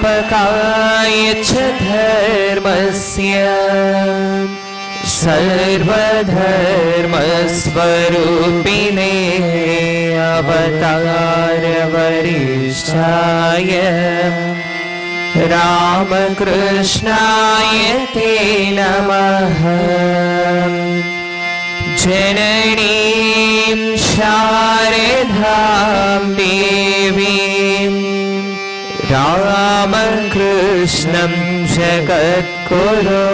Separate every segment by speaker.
Speaker 1: संस्थापकाय च धर्मस्य सर्वधर्मस्वरूपिणे अवतारवरिष्ठाय रामकृष्णाय ते नमः। जननीं शारदां देवीं रामकृष्णं जगद्गुरो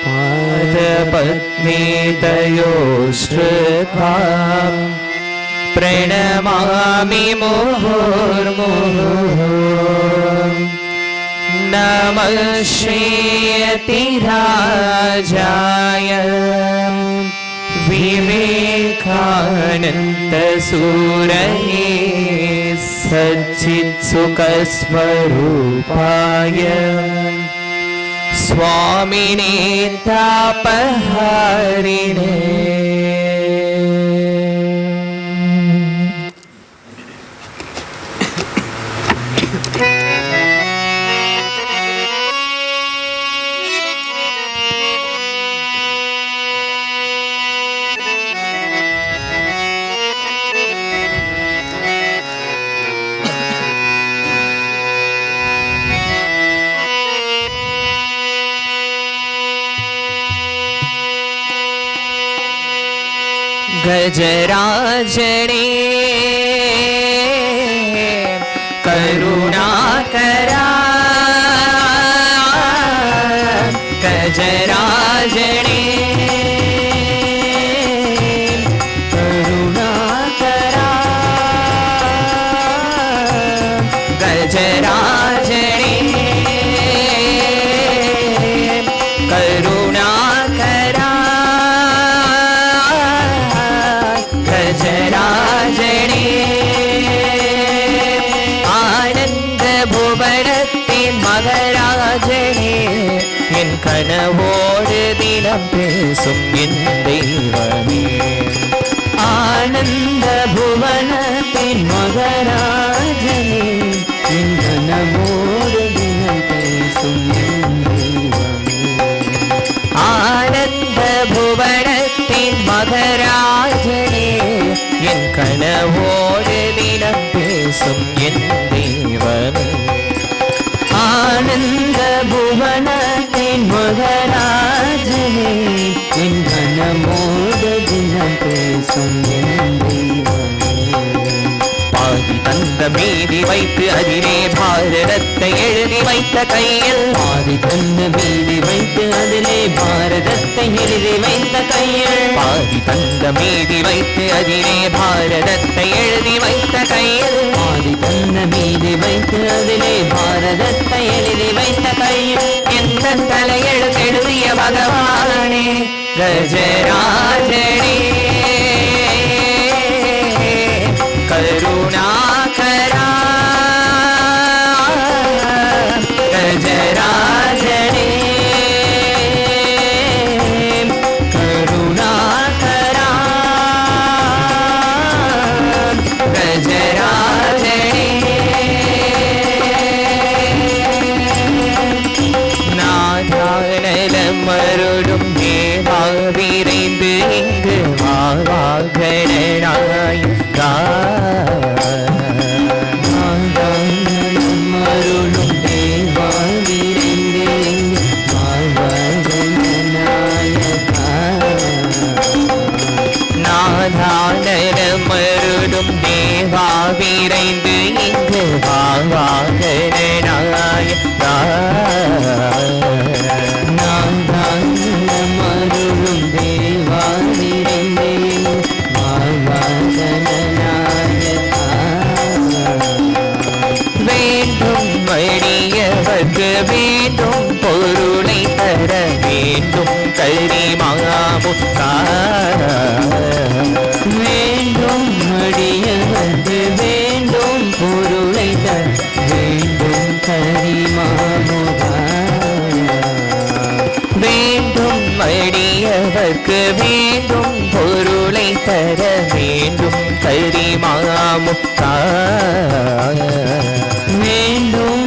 Speaker 1: पादपद्मेतयोश्रुत्वां प्रणमामि मुहुर्मुहुः। नमः श्रीयतिराजाय विवेकानन्दसूरये सच्चित्सुखस्वरूपाय स्वामिने तापहारिणे। गजराजने करुणाकरा गजराजने करुणाकरा गजराजने करुणाकरा गजराजने आनंद भुवनत्तिन मगराजने என் கனவோடு தினம் பேசும் என் தெய்வமே ஆனந்த புவனத்தின் மகராஜனே என் கனவோடு தினம் பேசும் என் தெய்வமே ஆனந்த புவனத்தின் மகராஜனே என் கனவோடு தினம் பேசும் என் தெய்வமே ஆனந்த புவனத்தின் மகராஜனே என் கனமோடு தினம் பேசும் என் தெய்வமே பாதி தந்த மீதி வைத்து அதிலே பாரதத்தை எழுதி வைத்த கையில் பாதி தந்த மீதி வைத்து அதிலே பாரதத்தை எழுதி வைத்த கையில் பாதி தந்த மீதி வைத்து அதிலே பாரதத்தை எழுதி வைத்த கையில் பாதி தந்த மீதி வைத்து அதிலே பாரதத்தை எழுதி வைத்த கையில் எந்த தலையெழுத்தெழுதிய பகவானே கஜராஜனே करुणाकरा गजराजने करुणाकरा गजराजने नादानलमरुडुम देवा विரைந்து இங்கு வாவாகணனாய் மருளும் தேவா விரைந்து நாதானமருளும் தேவா விரைந்து இங்கு வாவாகணனாய் நாதானமருளும் தேவா விரைந்து வேண்டும் வழியவர்க்கு வேண்டும் பொருளை தர வேண்டும் கரிமாமுத்தா வேண்டும் வழியவர்க்கு வேண்டும் பொருளை தர வேண்டும் கரிமாமுத்தா வேண்டும் வழியவர்க்கு வேண்டும் பொருளை தர வேண்டும் கரிமாமுத்தா வேண்டும்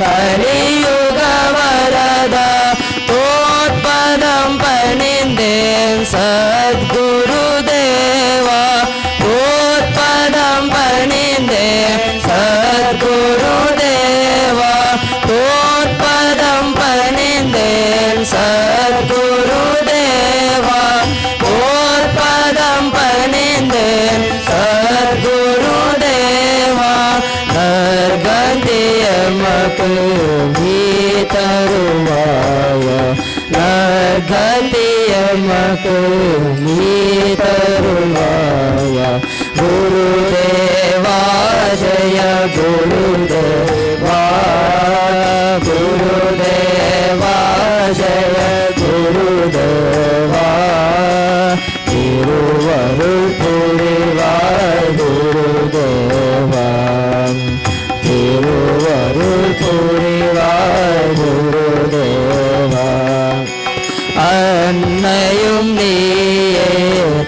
Speaker 1: கலியுக வரதா தோற்பதம் பணிந்தேன் சத்குரு தேவா தோற்பதம் பணிந்தேன் சத்குரு தேவா தோற்பதம் பணிந்தேன் சத்குரு தேவா தோற்பதம் பணிந்தேன் சத்குரு தேவா நற்கதியமக்கு தருவாய நற்கதியமக்கு தருவாய குருதேவா ஜய குருதேவா குருதேவா ஜய குருதேவா திருவருள் புரிவாய் குருதேவா திருவருள் புரிவாய் குருதேவா அன்னையும் நீயே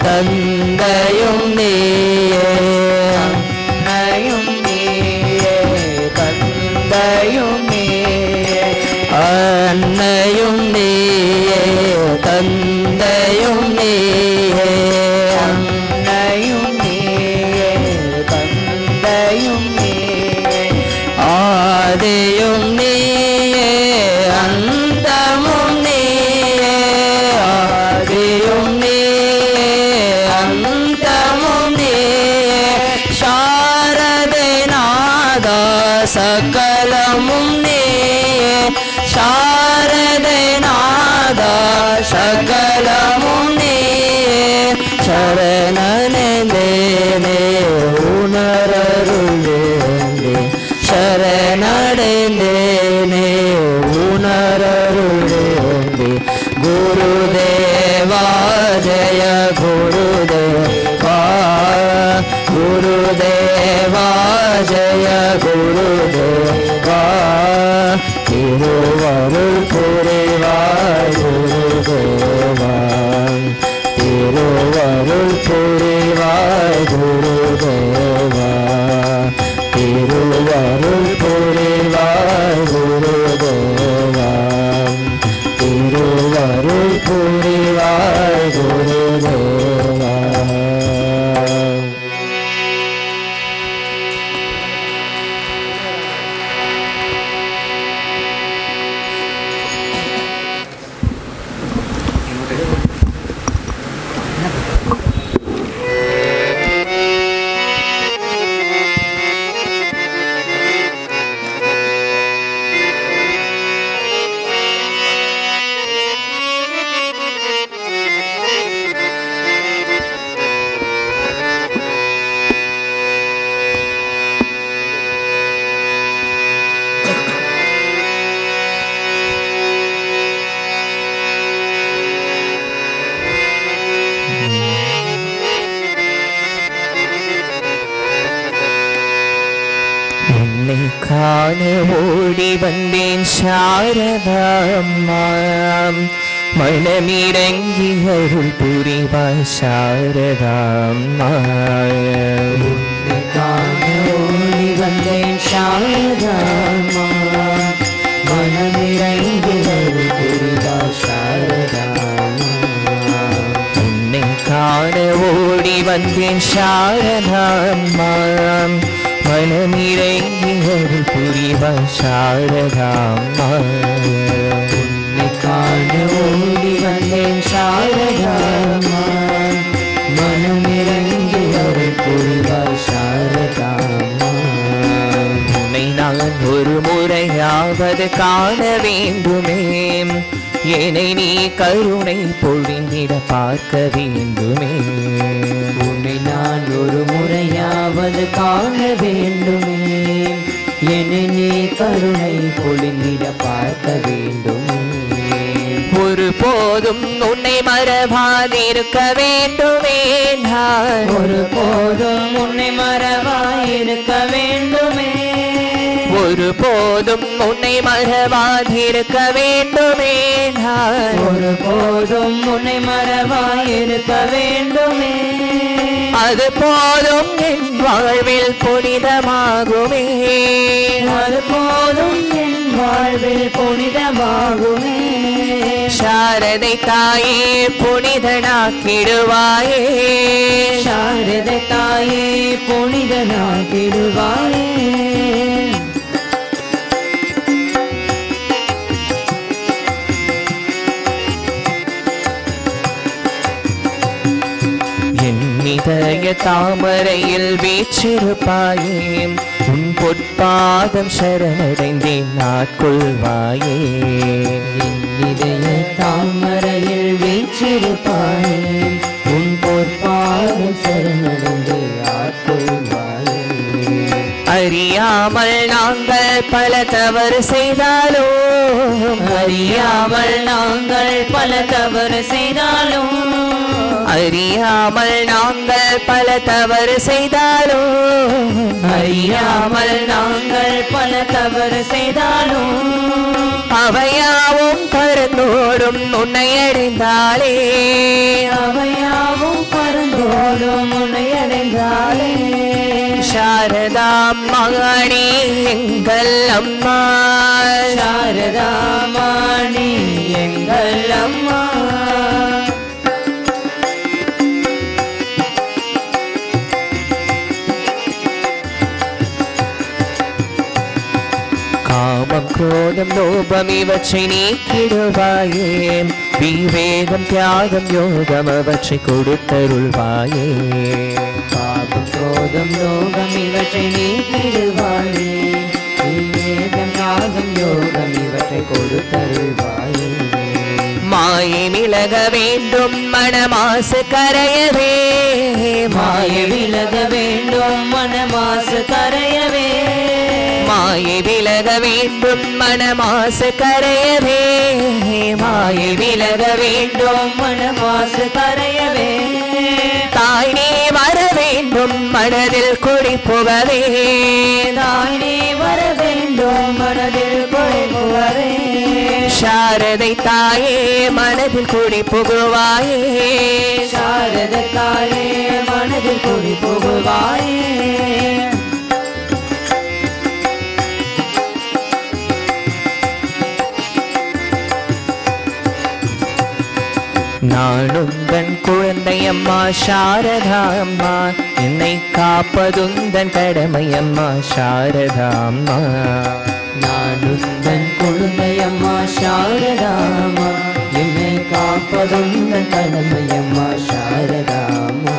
Speaker 1: தந்தையும் நீயே அன்னையும் நீயே தந்தையும் நீயே அன்னையும் நீயே தந்தையும் நீயே அன்னையும் நீயே தந்தையும் நீயே ஆதியும் நீயே அந்தமும் நீயே ஆதியும் நீயே அந்தமும் நீயே சாரதை நாதா சகலமும் நீயே சாரதை நாதா சகலமும் நீயே சரணனேனே உணரருளேனே சரணடைந்தேனே உணரருளேனே குருதேவா ஜய குருதேவா குருதேவா ஜய குருதேவா திருவருள் புரிவாய் குருதேவா திருவருள் புரிவாய் குருதேவா திருவருள் புரிவாய் குருதேவா திருவருள் புரிவாய் குருதேவா காண ஓடி வந்தேன் சாரதாம்மா மனமிறங்கி அருள் புரிவாய் சாரதாம்மா காண ஓடி வந்தேன் சாரதாம்மா மனமிறங்கி அருள் புரிவாய் சாரதாம்மா உன்னை காண ஓடி வந்தேன் சாரதாம்மா மனமிறங்கி அருள் புரிவாய் சாரதாம்மா உன்னை காண ஓடி வந்தேன் சாரதாம்மா மனமிறங்கி அருள் புரிவாய் சாரதாம்மா உன்னை நான் ஒரு முறையாவது காண வேண்டுமே என்னை நீ கருணை பொழிந்திட பார்க்க வேண்டுமே உன்னை நான் ஒரு முறையாவது காண வேண்டுமே என்னை நீ கருணை பொழிந்திட பார்க்க வேண்டுமே ஒரு போதும் உன்னை மறவாதிருக்க வேண்டுமே நான் ஒரு போதும் உன்னை மறவாதிருக்க வேண்டுமே ஒரு போதும் உன்னை மறவாதிருக்க வேண்டுமே நான் ஒரு போதும் உன்னை மறவாதிருக்க வேண்டுமே அது போதும் என் வாழ்வில் புனிதமாகுமே அது போதும் என்
Speaker 2: வாழ்வில் புனிதமாகுமே.
Speaker 1: சாரதை தாயே புனிதனாக்கிடுவாயே,
Speaker 2: சாரதை தாயே புனிதனாக்கிடுவாயே.
Speaker 1: இதய தாமரையில் வீற்றிருப்பாயே, உன் பொற்பாதம் சரணடைந்தேன் நாட்கொள்வாயே.
Speaker 2: இதய தாமரையில் வீற்றிருப்பாயே, உன் பொற்பாதம் சரணடைந்தேன் நாட்கொள்வாயே.
Speaker 1: அறியாமல் நாங்கள் பல தவறு செய்தாலும்,
Speaker 2: அறியாமல் நாங்கள் பல தவறு செய்தாலும்,
Speaker 1: அறியாமல் நாங்கள் பல தவறு செய்தாலும்,
Speaker 2: அறியாமல் நாங்கள் பல தவறு செய்தாலும்,
Speaker 1: அவையாவும் பரந்தோடும் உன்னை அடைந்தாலே,
Speaker 2: அவையாவும் பரந்தோடும் உன்னை அடைந்தாலே.
Speaker 1: சாரதா மகனே எங்கள் அம்மா,
Speaker 2: சாரதா மணி எங்கள் அம்மா.
Speaker 1: காமம் குரோதம் லோபம் இவற்றை நீக்கிடுவாயே, விவேகம் தியாகம் யோகம் அவற்றை கொடுத்தருள்வாயே.
Speaker 2: பாபம் குரோதம் லோகம் இவற்றை நீக்கிடுவாயே, விவேகம் தியாகம் யோகம் இவற்றை கொடுத்தருள்வாயே.
Speaker 1: மாயை விலக வேண்டும் மனமாசு கரையவே,
Speaker 2: மாயை விலக வேண்டும் மனமாசு கரையவே,
Speaker 1: மாயை விலக வேண்டும் மனமாசு கரையவே, மாயை விலக வேண்டும்
Speaker 2: மனமாசு கரையவே.
Speaker 1: தாய் நீ வர வேண்டும் மனதில் குடி புகவே,
Speaker 2: தாய் நீ வர வேண்டும் மனதில் குடி புகவே.
Speaker 1: சாரதை தாயே மனதில் குடி புகுவாயே,
Speaker 2: சாரதை தாயே மனதில் குடி புகுவாயே.
Speaker 1: நானும் தன் குழந்தையம்மா சாரதா அம்மா, என்னை காப்பதுந்தன் கடமையம்மா சாரதா அம்மா.
Speaker 2: நானும் தன் குழந்தையம்மா சாரதா அம்மா, என்னை காப்பதுந்தன் கடமையம்மா சாரதா அம்மா.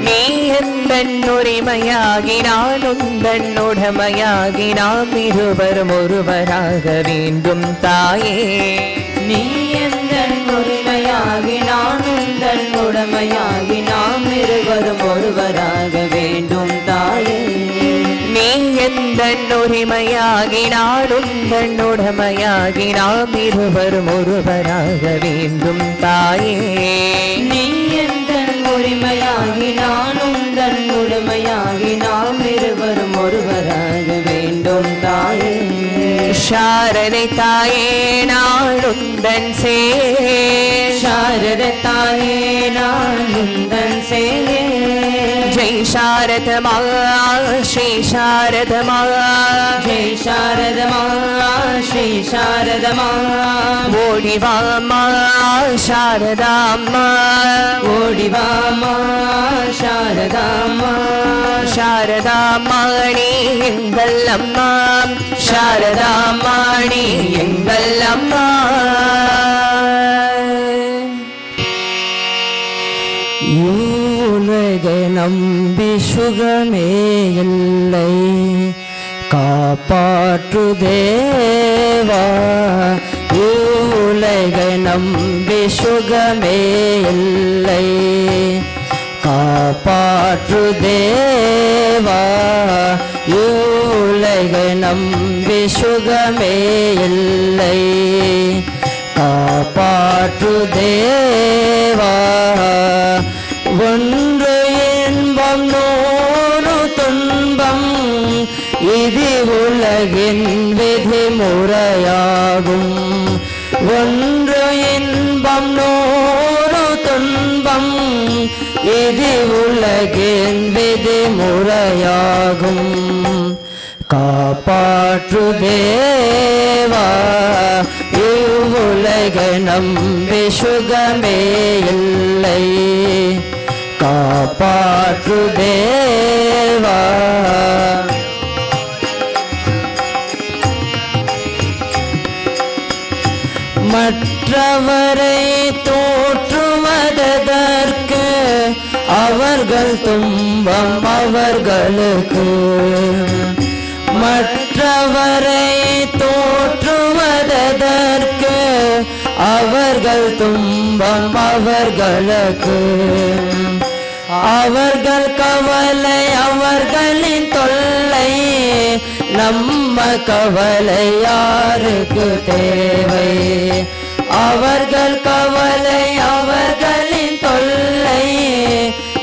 Speaker 1: நீ எந்தன் உரிமையாகி நான் உந்தன் உடமையாகி நாம் இருவரும் ஒருவராக வேண்டும் தாயே.
Speaker 2: நீ எந்தன் உரிமையாகி நான் உந்தன் உடமையாகி நாம் இருவரும் ஒருவராக வேண்டும் தாயே.
Speaker 1: நீ எந்தன் உரிமையாகி நான் உந்தன் உடமையாகி நாம் இருவரும் ஒருவராக வேண்டும் தாயே.
Speaker 2: நீ எந்தன் உரிமையாகி நான் உந்தன் உடமையாகி நாம் இருவரும் ஒருவராக வேண்டும் தாயே.
Speaker 1: சாரதை தாயே நான் உந்தன் சே,
Speaker 2: சாரதை தாயே நான் உந்தன் சேயே.
Speaker 1: ஜெய் சாரதமா ஸ்ரீ சாரதமா,
Speaker 2: ஜெய் சாரதமா ஸ்ரீ சாரதமா.
Speaker 1: ஓடிவாமா சாரதாம்மா,
Speaker 2: ஓடிவாமா சாரதாம்மா.
Speaker 1: சாரதாமாணி எங்கள் அம்மா, சாரதாமாணி எங்கள் அம்மா.
Speaker 2: உலகை நம்பி சுகமே இல்லை, காப்பாற்று தேவா. உலகை நம்பி சுகமே இல்லை, காப்பாற்று தேவா. உலகை நம்பி சுகமே இல்லை, காப்பாற்று தேவா. ஒன்று இன்பம் நூறு துன்பம், இது உலகின் விதிமுறையாகும். ஒன்று இன்பம் நூறு துன்பம், இது உலகின் விதிமுறையாகும்.
Speaker 3: காப்பாற்று தேவா இவ்வுலகை நம்பி சுகமே இல்லை. காப்பாற்று தேவா மற்றவரை தோற்றுவதற்கு அவர்கள் துன்பம் அவர்களுக்கு. மற்றவரை தோற்றுவதற்கு அவர்கள் துன்பம் அவர்களுக்கு. அவர்கள் கவலை அவர்களின் தொல்லை, நம்ம கவலை யாருக்கு தேவை? அவர்கள் கவலை அவர்களின் தொல்லை,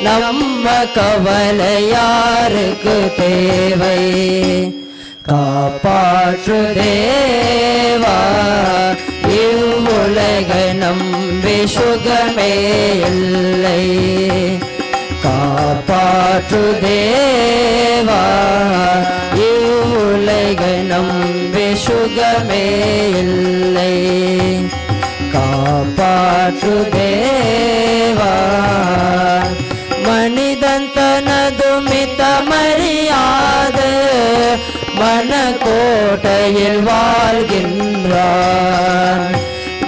Speaker 3: நம்ம கவலை யாருக்கு தேவை? காப்பாற்று தேவா இவ்வுலகை நம்பி சுகமே இல்லை. காப்பாற்று தேவா இவ்வுலகை நம்பி சுகமே இல்லை. காப்பாற்று தேவா மனிதன் தனது மிதமறியாது மனக்கோட்டையில் வாழ்கின்றான்.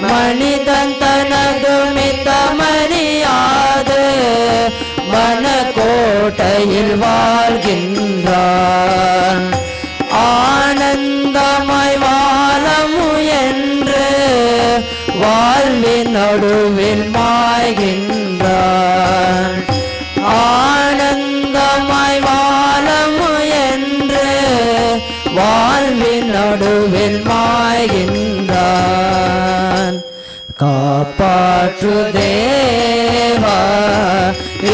Speaker 3: மனிதன் தனது மிதமறியாது மனக்கோட்டையில் வாழ்கின்றான். ஆனந்தமாய் வாழ முயன்று வாழ்வின் நடுவில் மாய்கின்றான். ஆனந்தமாய் வாழ முயன்று வாழ்வின் நடுவில் மாய்கின்றான். காப்பாற்று தேவா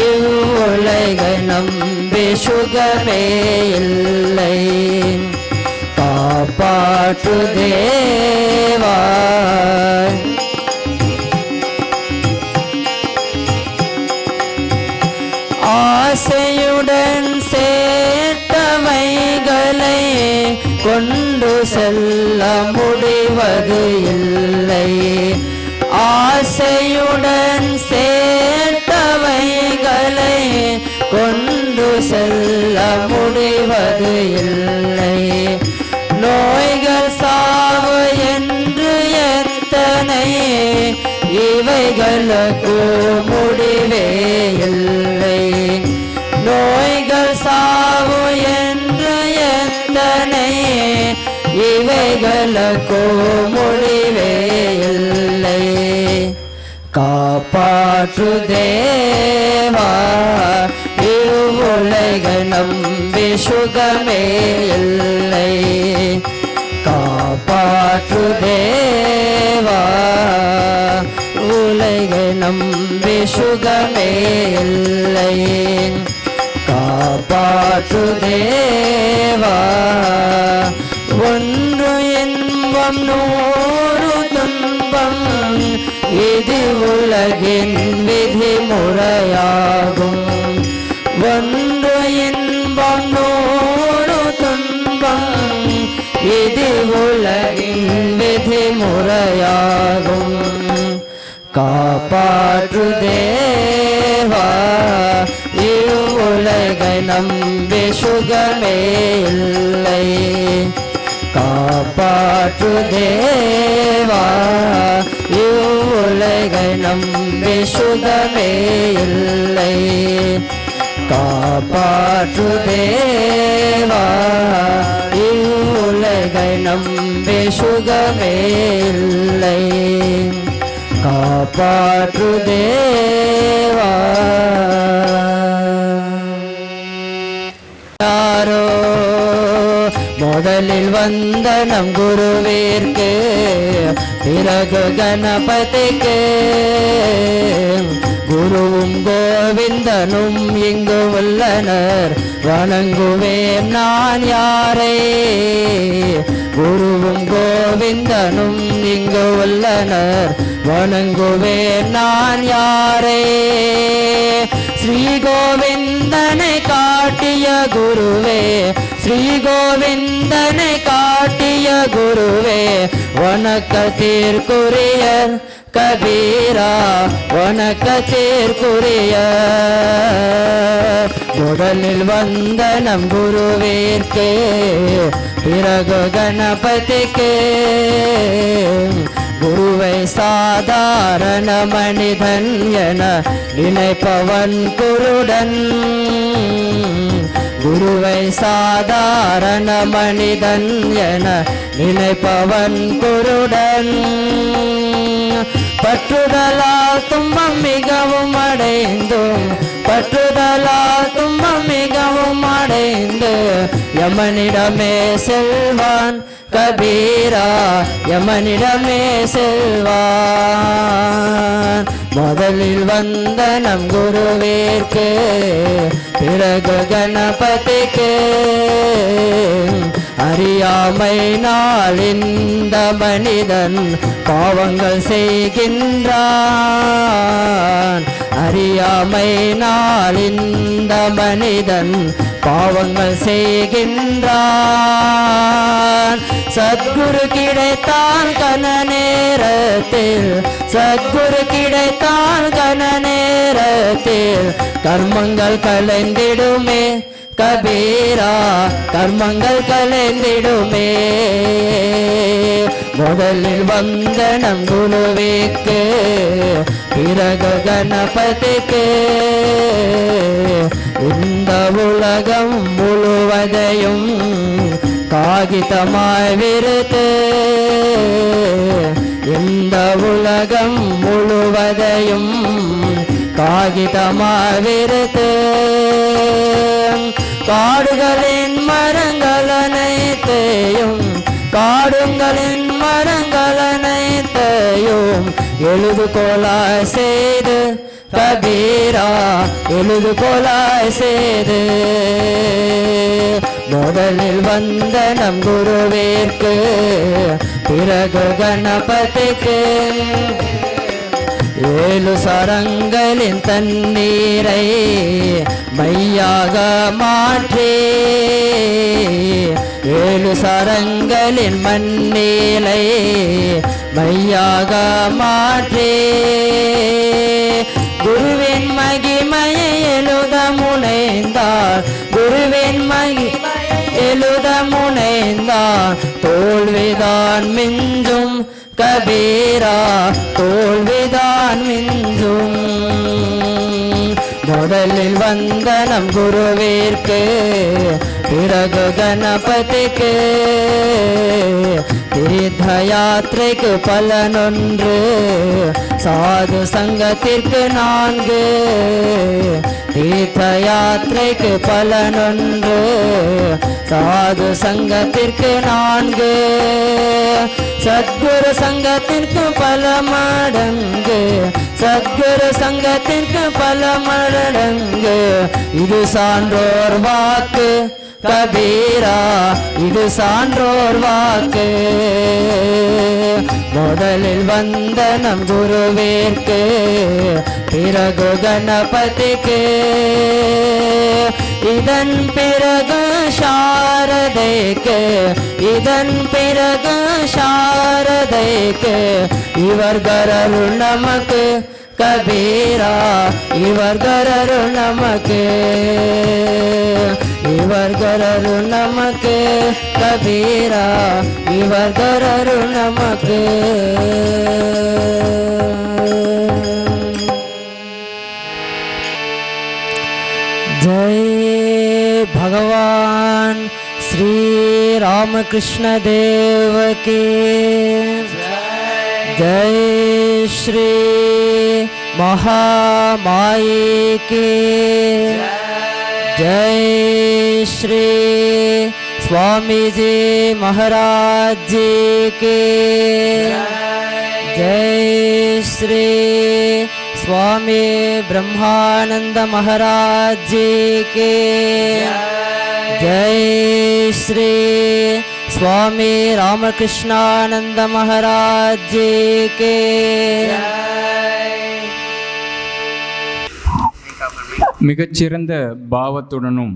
Speaker 3: இவ்வுலகை நம்பி சுகமே இல்லை. காப்பாற்று தேவா ஆசையுடன் சேர்த்தவைகளை கொண்டு செல்ல முடிவது இல்லை. ஆசையுடன் சேர்த்தவைகளை கொண்டு செல்ல முடிவது இல்லை. நோய்கள் சாவு என்று எத்தனை இவைகளுக்கு முடிவே இல்லை. நோய்கள் சாவு என்று எத்தனை இவைகளுக்கு முடிவே இல்லை. காப்பாற்று தேவா இவ்வுலகை நம்பி சுகமே இல்லை. காப்பாற்று தேவா உலகை நம்பி சுகமே இல்லை. காப்பாற்று தேவா ஒன்று இன்பம் நூறு துன்பம் இது உலகின் விதிமுறையாகும். ஒன்று இன்பம் நூறு துன்பம் இது உலகின் விதிமுறையாகும். காப்பாற்று தேவா இவ்வுலகை நம்பி சுகமே இல்லை. காப்பாற்று தேவா இவ்வுலகை நம்பி சுகமே இல்லை. காப்பாற்று தேவா இவ்வுலகை நம்பி சுகமே இல்லை. காப்பாற்று தேவா. யாரோ முதலில் வந்த நம் குருவிற்கு பிறகு கணபதிக்கு குருவும் கோவிந்தனும் இங்கு உள்ளனர் வணங்குவேன் நான் யாரை. குருவும் கோவிந்தனும் இங்கு உள்ளனர் வணங்குவேன் நான் யாரை. ஸ்ரீ கோவிந்தனை காட்டிய குருவே ஸ்ரீ கோவிந்தனை காட்டிய குருவே வணக்கத்திற்குரியர் கபீரா வணக்கத்திற்குரிய. முதலில் வந்த நம் குருவிற்கு பிறகு கணபதிக்கு. குருவை சாதாரண மனிதன் என நினைப்பவன் குருடன். குருவை சாதாரண மனிதன் என நினைப்பவன் குருடன். பற்றுதலால் துன்பம் மிகவும் அடைந்தும் பற்றுதலால் துன்பம் மிகவும் அடைந்து யமனிடமே செல்வான் கபீரா யமனிடமே செல்வான். முதலில் வந்த நம் குருவிற்கு பிறகு கணபதிக்கு. அறியாமை நாள் இந்த மனிதன் பாவங்கள் செய்கின்றான். அறியாமை நாள் இந்த மனிதன் பாவங்கள் செய்கின்றான். சத்குரு கிடைத்தான் கன நேரத்தில் சத்குரு கிடைத்தான் கன நேரத்தில் கர்மங்கள் கலைந்திடுமே கபீரா கர்மங்கள் கலைந்திடுமே. முதலில் வந்த நம் குருவிற்கு பிறகு கணபதிக்கு. இந்த உலகம் முழுவதையும் காகிதமாய் விருத்து. இந்த உலகம் முழுவதையும் காகிதமாய் விருத்து. காடுகளின் மரங்கள் அனைத்தையும் காடுங்களின் மரங்கள் அனைத்தையும் எழுதுகோலாய் செய்து கபீரா எழுதுகோலாய் செய்து. முதலில் வந்த நம் குருவிற்கு பிறகு கணபதிக்கு. 7 சரங்களின் தண்ணீரை மையாக மாற்றி 7 சரங்களின் மண்ணீலை மையாக மாற்றி குருவின் மகிமையை எழுத முனைந்தார். குருவின் மகிமையை எழுத முனைந்தார். தோல்விதான் மிஞ்சும் கபீரா தோல்விதான் மிஞ்சும். முதலில் வந்த நம் குருவிற்கு பிறகு கணபதிக்கு. தீர்த்த யாத்திரைக்கு பலனொன்று சாது சங்கத்திற்கு 4. தீர்த்த யாத்திரைக்கு பலனொன்று சாது சங்கத்திற்கு 4. சத்குரு சங்கத்திற்கு பல மடங்கு சத்குரு சங்கத்திற்கு பல மடங்கு. இது சான்றோர் வாக்கு கபீரா இது சான்றோர் வாக்கு. முதலில் வந்த நம் குருவிற்கு பிறகு கணபதிக்கு. இதன் பிறகு சாரதைக்கு இதன் பிறகு சாரதைக்கு. இவர்களு நமக்கு கபீரா இவர்களு நமக்கு இவர்களு நமக்கு கபீரா இவர்களு நமக்கு. जय भगवान श्री रामकृष्ण देव की जय श्री महामाई की जय श्री स्वामी जी महाराज जी की जय श्री स्वामी ब्रह्मानंद महाराज जी के जय श्री स्वामी रामकृष्णानंद महाराज जी के
Speaker 4: மிகச்சிறந்த பாவத்துடனும்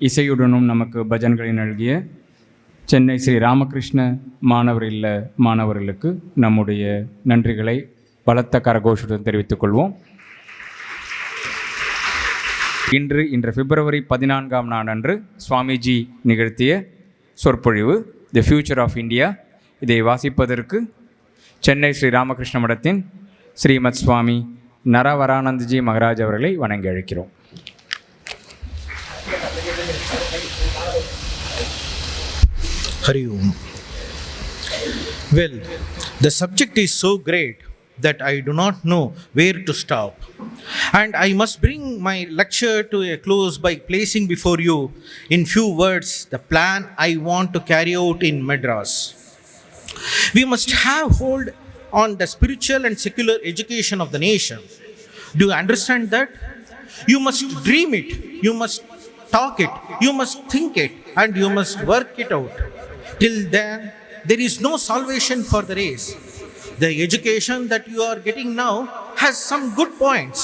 Speaker 4: இசையுடனும் நமக்கு பஜன்களை நல்கிய சென்னை ஸ்ரீ ராமகிருஷ்ண மாணவர் இல்ல மாணவர்களுக்கு நம்முடைய நன்றிகளை பலத்த கரகோஷத்துடன் தெரிவித்துக் கொள்வோம். இன்று பிப்ரவரி 14ஆம் நாளன்று சுவாமிஜி நிகழ்த்திய சொற்பொழிவு தி ஃபியூச்சர் ஆஃப் இந்தியா. இதை வாசிப்பதற்கு சென்னை ஸ்ரீ ராமகிருஷ்ண மடத்தின் ஸ்ரீமத் சுவாமி நரவரானந்தஜி மகராஜ் அவர்களை வணங்கி அழைக்கிறோம்.
Speaker 5: Hari Om. Well, the subject is so great that I do not know where to stop. And I must bring my lecture to a close by placing before you, in few words, the plan I want to carry out in Madras. We must have hold on the spiritual and secular education of the nation. Do you understand that? You must dream it, you must talk it, you must think it, and you must work it out. Till then, there is no salvation for the race. The education that you are getting now has some good points,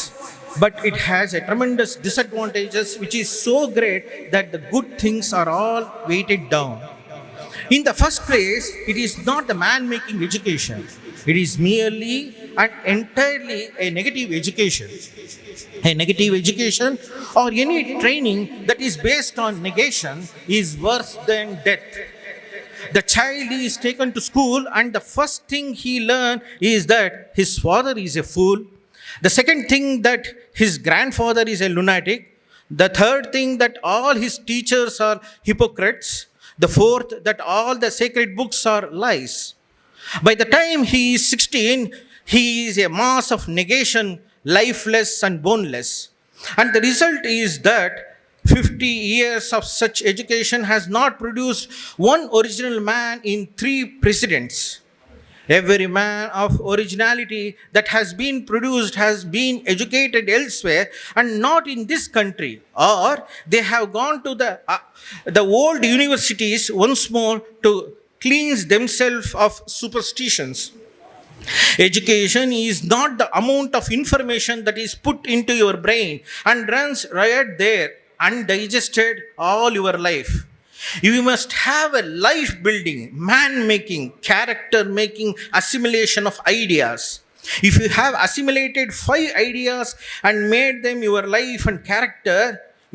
Speaker 5: but it has a tremendous disadvantages which is so great that the good things are all weighted down. In the first place, it is not the man-making education. It is merely and entirely a negative education. A negative education or any training that is based on negation is worse than death. The child is taken to school and the first thing he learns is that his father is a fool. The second thing that his grandfather is a lunatic. The third thing that all his teachers are hypocrites. The fourth that all the sacred books are lies. By the time he is 16, he is a mass of negation, lifeless and boneless. And the result is that 50 years of such education has not produced one original man in 3 presidents. Every man of originality that has been produced has been educated elsewhere and not in this country, or they have gone to the old universities once more to cleanse themselves of superstitions. Education is not the amount of information that is put into your brain and runs riot there undigested all your life. You must have a life building, man making, character making assimilation of ideas. If you have assimilated 5 ideas and made them your life and character,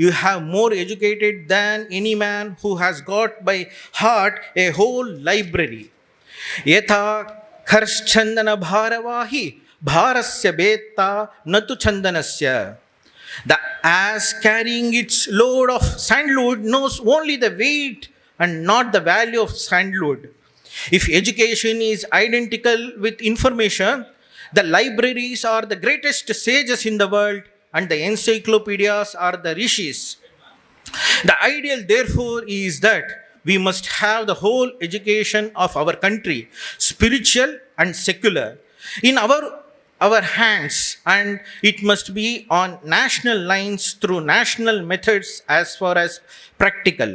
Speaker 5: you have more educated than any man who has got by heart a whole library. Yatha kharschandana bharavahi bharasya beta natu chandanasya. The ass carrying its load of sandalwood knows only the weight and not the value of sandalwood. If education is identical with information, the libraries are the greatest sages in the world and the encyclopedias are the rishis. The ideal, therefore, is that we must have the whole education of our country, spiritual and secular, in our hands, and it must be on national lines through national methods as far as practical.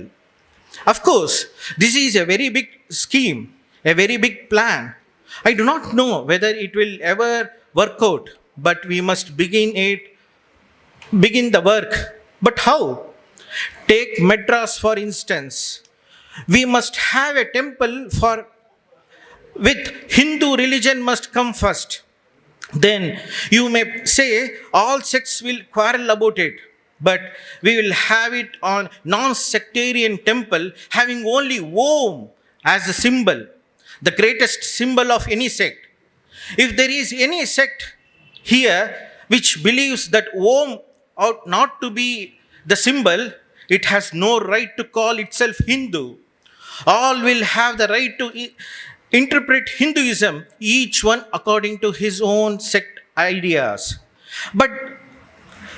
Speaker 5: Of course, this is a very big scheme, a very big plan. I do not know whether it will ever work out, but we must begin the work. But how? Take Madras for instance. We must have a temple with Hindu religion must come first. Then you may say all sects will quarrel about it, but we will have it on non-sectarian temple having only Om as a symbol, the greatest symbol of any sect. If there is any sect here which believes that Om ought not to be the symbol, it has no right to call itself Hindu. All will have the right to interpret Hinduism, each one according to his own sect ideas. But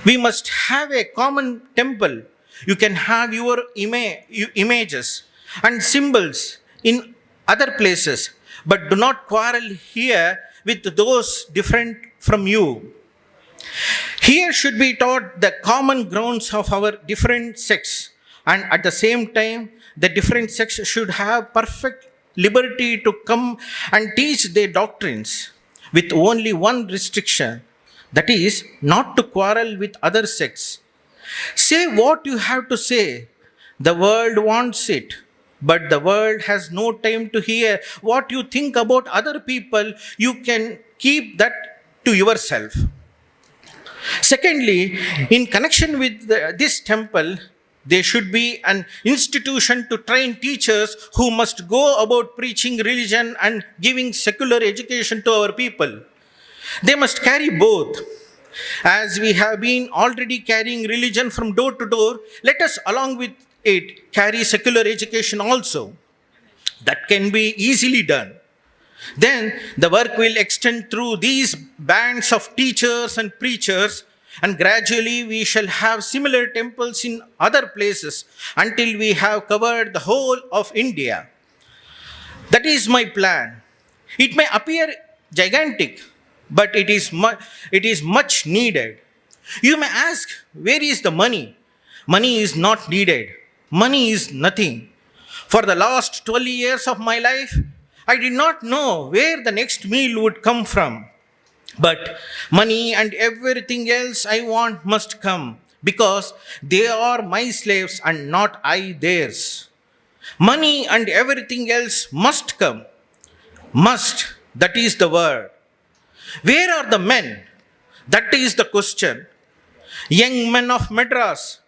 Speaker 5: we must have a common temple. You can have your images and symbols in other places, but do not quarrel here with those different from you. Here should be taught the common grounds of our different sects, and at the same time, the different sects should have perfect liberty to come and teach their doctrines with only one restriction, that is, not to quarrel with other sects. Say what you have to say. The world wants it, but the world has no time to hear what you think about other people. You can keep that to yourself. Secondly, in connection with this temple, there should be an institution to train teachers who must go about preaching religion and giving secular education to our people. They must carry both. As we have been already carrying religion from door to door, let us, along with it, carry secular education also. That can be easily done. Then the work will extend through these bands of teachers and preachers, and gradually we shall have similar temples in other places until we have covered the whole of India. That is my plan. It may appear gigantic, but it is much needed. You may ask, where is the money? Money is not needed. Money is nothing. For the last 12 years of my life, I did not know where the next meal would come from. But money and everything else I want must come, because they are my slaves and not I theirs. Money and everything else must come. Must, that is the word. Where are the men? That is the question. Young men of Madras,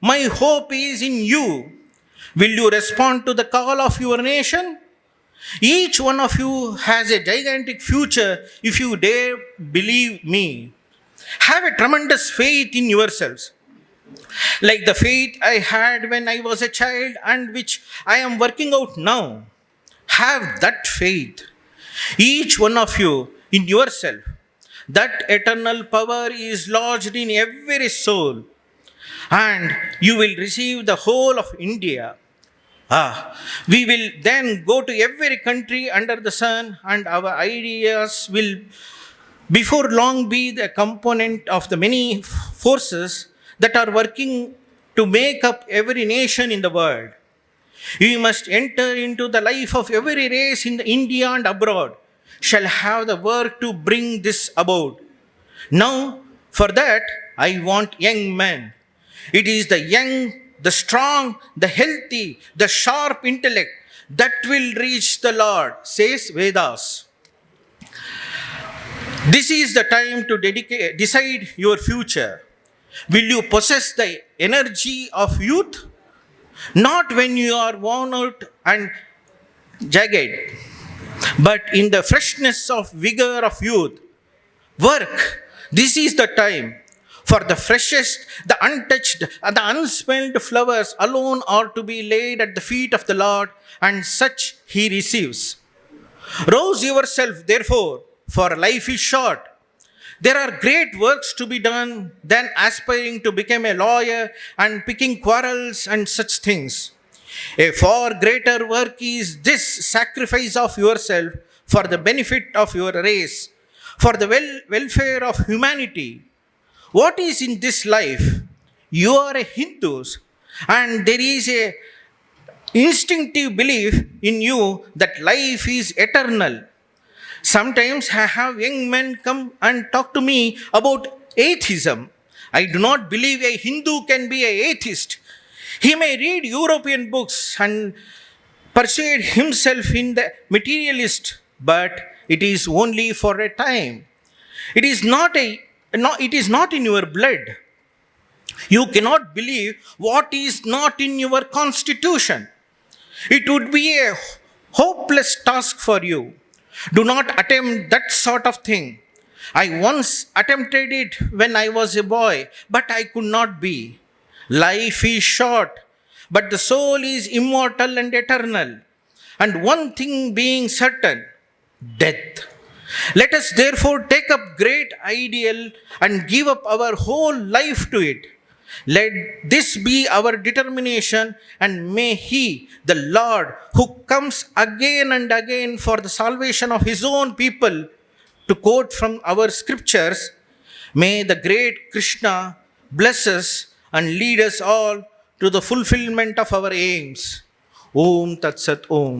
Speaker 5: my hope is in you. Will you respond to the call of your nation? Each one of you has a gigantic future if you dare believe me. Have a tremendous faith in yourselves. Like the faith I had when I was a child and which I am working out now. Have that faith. Each one of you in yourself. That eternal power is lodged in every soul. And you will receive the whole of India. We will then go to every country under the sun, and our ideas will before long be the component of the many forces that are working to make up every nation in the world. You must enter into the life of every race in India and abroad, shall have the work to bring this about. Now, for that, I want young men. It is the young, the strong, the healthy, the sharp intellect that will reach the Lord, says Vedas. This is the time to decide your future. Will you possess the energy of youth? Not when you are worn out and jagged, but in the freshness of vigor of youth. Work. This is the time. For the freshest, the untouched, and the unsmelled flowers alone are to be laid at the feet of the Lord, and such he receives. Rouse yourself, therefore, for life is short. There are great works to be done than aspiring to become a lawyer and picking quarrels and such things. A far greater work is this sacrifice of yourself for the benefit of your race, for the welfare of humanity. What is in this life? You are a Hindus, and there is a instinctive belief in you that life is eternal. Sometimes I have young men come and talk to me about atheism. I do not believe a Hindu can be an atheist. He may read European books and persuade himself in the materialist, but it is only for a time. It is not in your blood. You cannot believe what is not in your constitution. It would be a hopeless task for you. Do not attempt that sort of thing. I once attempted it when I was a boy, but I could not be. Life is short, but the soul is immortal and eternal. And one thing being certain, death. Let us therefore take up great ideal and give up our whole life to it. Let this be our determination, and may He, the Lord, who comes again and again for the salvation of His own people, to quote from our scriptures, may the great Krishna bless us and lead us all to the fulfillment of our aims. Om Tat Sat Om.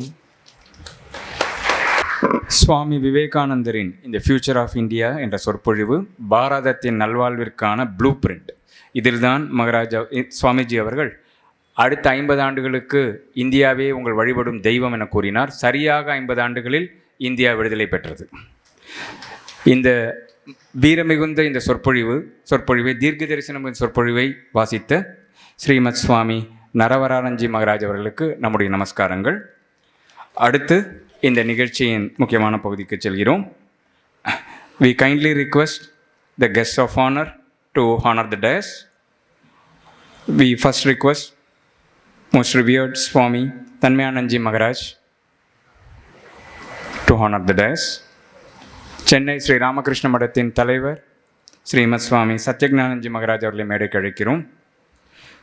Speaker 4: சுவாமி விவேகானந்தரின் இந்த future of India என்ற சொற்பொழிவு பாரதத்தின் நல்வாழ்விற்கான blue print. இதில்தான் மகாராஜா சுவாமிஜி அவர்கள் அடுத்த 50 ஆண்டுகளுக்கு இந்தியாவே உங்கள் வழிபடும் தெய்வம் என கூறினார். சரியாக 50 ஆண்டுகளில் இந்தியா விடுதலை பெற்றது. இந்த வீரமிகுந்த இந்த சொற்பொழிவை தீர்க்க தரிசனம் சொற்பொழிவை வாசித்த ஸ்ரீமத் சுவாமி நரவரானந்த்ஜி மகராஜ் அவர்களுக்கு நம்முடைய நமஸ்காரங்கள். அடுத்து இந்த நிகழ்ச்சியின் முக்கியமான பகுதிக்கு செல்கிறோம். We kindly request the guests of honor to honor the dais. We first request Most Revered Swami Tanmayanandji Maharaj to honor the dais. Chennai Sri Ramakrishna மடத்தின் தலைவர் ஸ்ரீமத் சுவாமி சத்யஞானந்தி மகராஜ் அவர்களை மேடைக்கு அழைக்கிறோம்.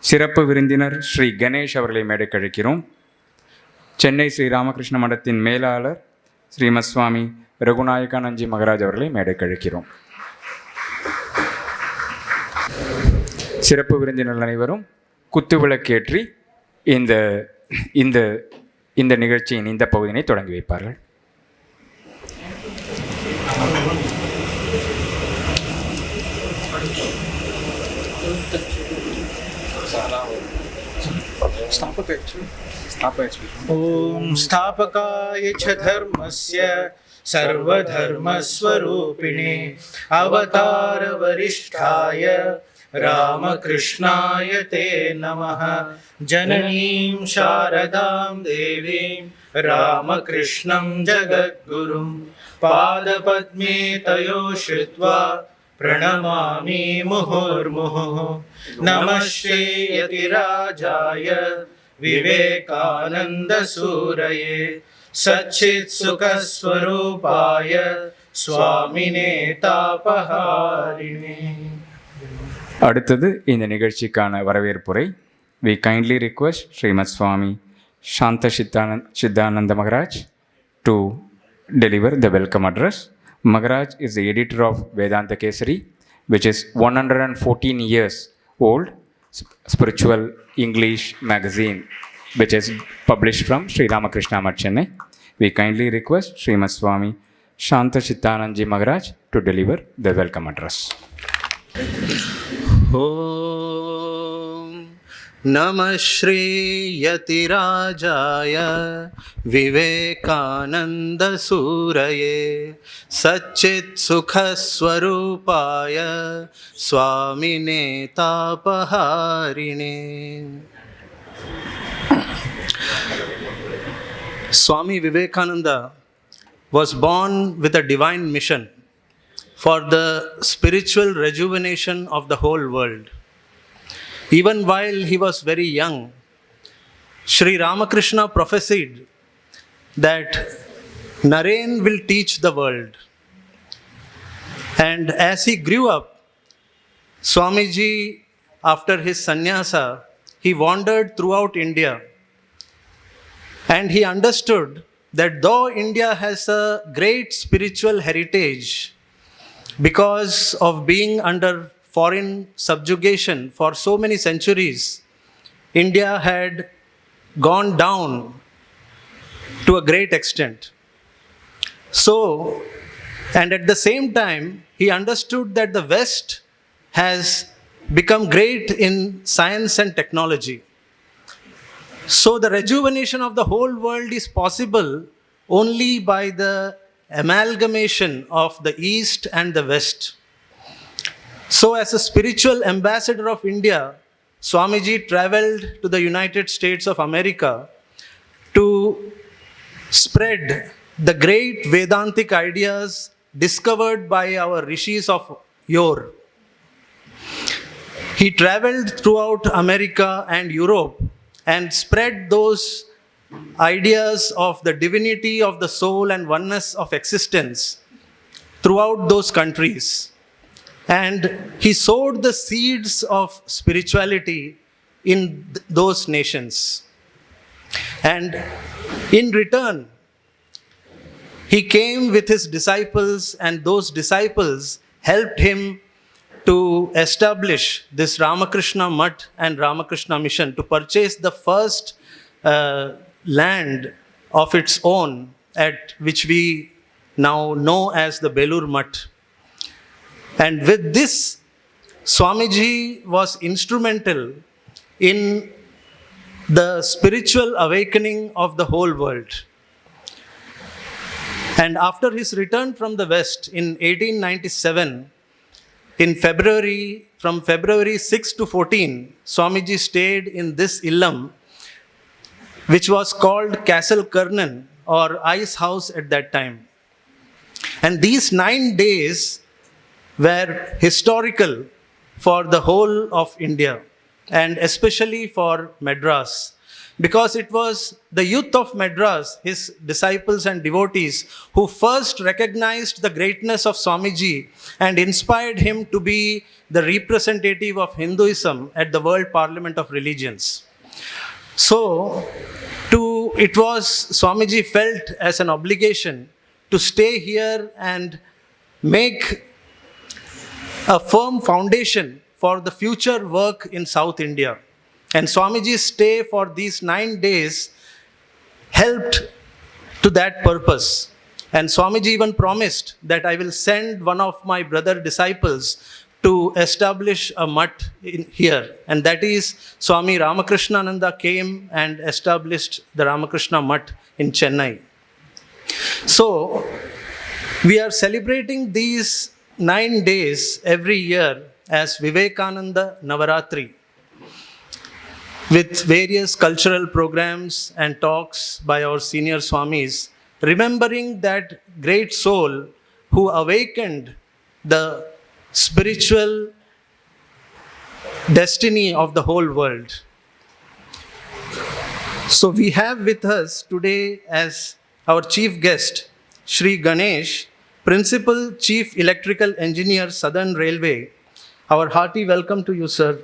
Speaker 4: சிறப்பு விருந்தினர் ஸ்ரீ கணேஷ் அவர்களை மேடைக்கு அழைக்கிறோம். சென்னை ஸ்ரீ ராமகிருஷ்ண மடத்தின் மேலாளர் ஸ்ரீமத் சுவாமி ரகுநாயகானந்தி மகராஜ் அவர்களை மேடைக்கு அழைக்கிறோம். சிறப்பு விருந்தினர் அனைவரும் குத்துவிளக்கேற்றி இந்த இந்த இந்த நிகழ்ச்சியின் இந்த பகுதியினை தொடங்கி வைப்பார்கள்.
Speaker 5: ॐ स्थापकाय च धर्मस्य सर्वधर्मस्वरूपिणे अवतारवरिष्ठाय रामकृष्णाय ते नमः. जननीं शारदां देवीं रामकृष्णं जगद्गुरुं पादपद्मे तयो श्रुत्वा प्रणमामि मुहुर्मुहुः. नमः श्रीयतिराजाय विवेकानन्दसूरये सच्चित्सुखस्वरूपाय स्वामिने तापहारिणे.
Speaker 4: அடுத்தது இந்த நிகழ்ச்சிக்கான வரவேற்புரை. We kindly request Srimad Swami Shanta Siddhananda Maharaj to deliver the welcome address. Maharaj is the editor of Vedanta Kesari, which is 114 years old spiritual English magazine, which is published from Sri Ramakrishna Math, Chennai. We kindly request Srimad Swami Shanta Siddhananda Maharaj to deliver the welcome address.
Speaker 5: ॐ नमः श्रीयतिराजाय विवेकानन्दसूरये सच्चित्सुखस्वरूपाय स्वामिने तापहारिणे. Swami Vivekananda was born with a divine mission for the spiritual rejuvenation of the whole world. Even while he was very young, Sri Ramakrishna prophesied that Naren will teach the world. And as he grew up, Swamiji, after his sannyasa, he wandered throughout India. And he understood that though India has a great spiritual heritage, because of being under foreign subjugation for so many centuries, India had gone down to a great extent. So, and at the same time, he understood that the West has become great in science and technology. So, the rejuvenation of the whole world is possible only by the amalgamation of the East and the West. So, as a spiritual ambassador of India, Swamiji traveled to the United States of America to spread the great Vedantic ideas discovered by our rishis of yore. He traveled throughout America and Europe and spread those ideas of the divinity of the soul and oneness of existence throughout those countries. And he sowed the seeds of spirituality in those nations. And in return, he came with his disciples, and those disciples helped him to establish this Ramakrishna Math and Ramakrishna Mission, to purchase the first land of its own, at which we now know as the Belur Math. And with this, Swamiji was instrumental in
Speaker 6: the spiritual awakening of the whole world. And after his return from the West in 1897, in February, from February 6 to 14, Swamiji stayed in this illam, which was called Castle Kernan or Ice House at that time. And these 9 days were historical for the whole of India and especially for Madras, because it was the youth of Madras, his disciples and devotees, who first recognized the greatness of Swamiji and inspired him to be the representative of Hinduism at the World Parliament of Religions. So, it was Swamiji felt as an obligation to stay here and make a firm foundation for the future work in South India. And Swamiji's stay for these 9 days helped to that purpose. And Swamiji even promised that I will send one of my brother disciples to establish a mutt here. And that is Swami Ramakrishna-Vivekananda came and established the Ramakrishna Mutt in Chennai. So, we are celebrating these 9 days every year as Vivekananda Navaratri, with various cultural programs and talks by our senior Swamis, remembering that great soul who awakened the spiritual destiny of the whole world. So we have with us today as our chief guest, Shri Ganesh, Principal Chief Electrical Engineer, Southern Railway. Our hearty welcome to you, sir.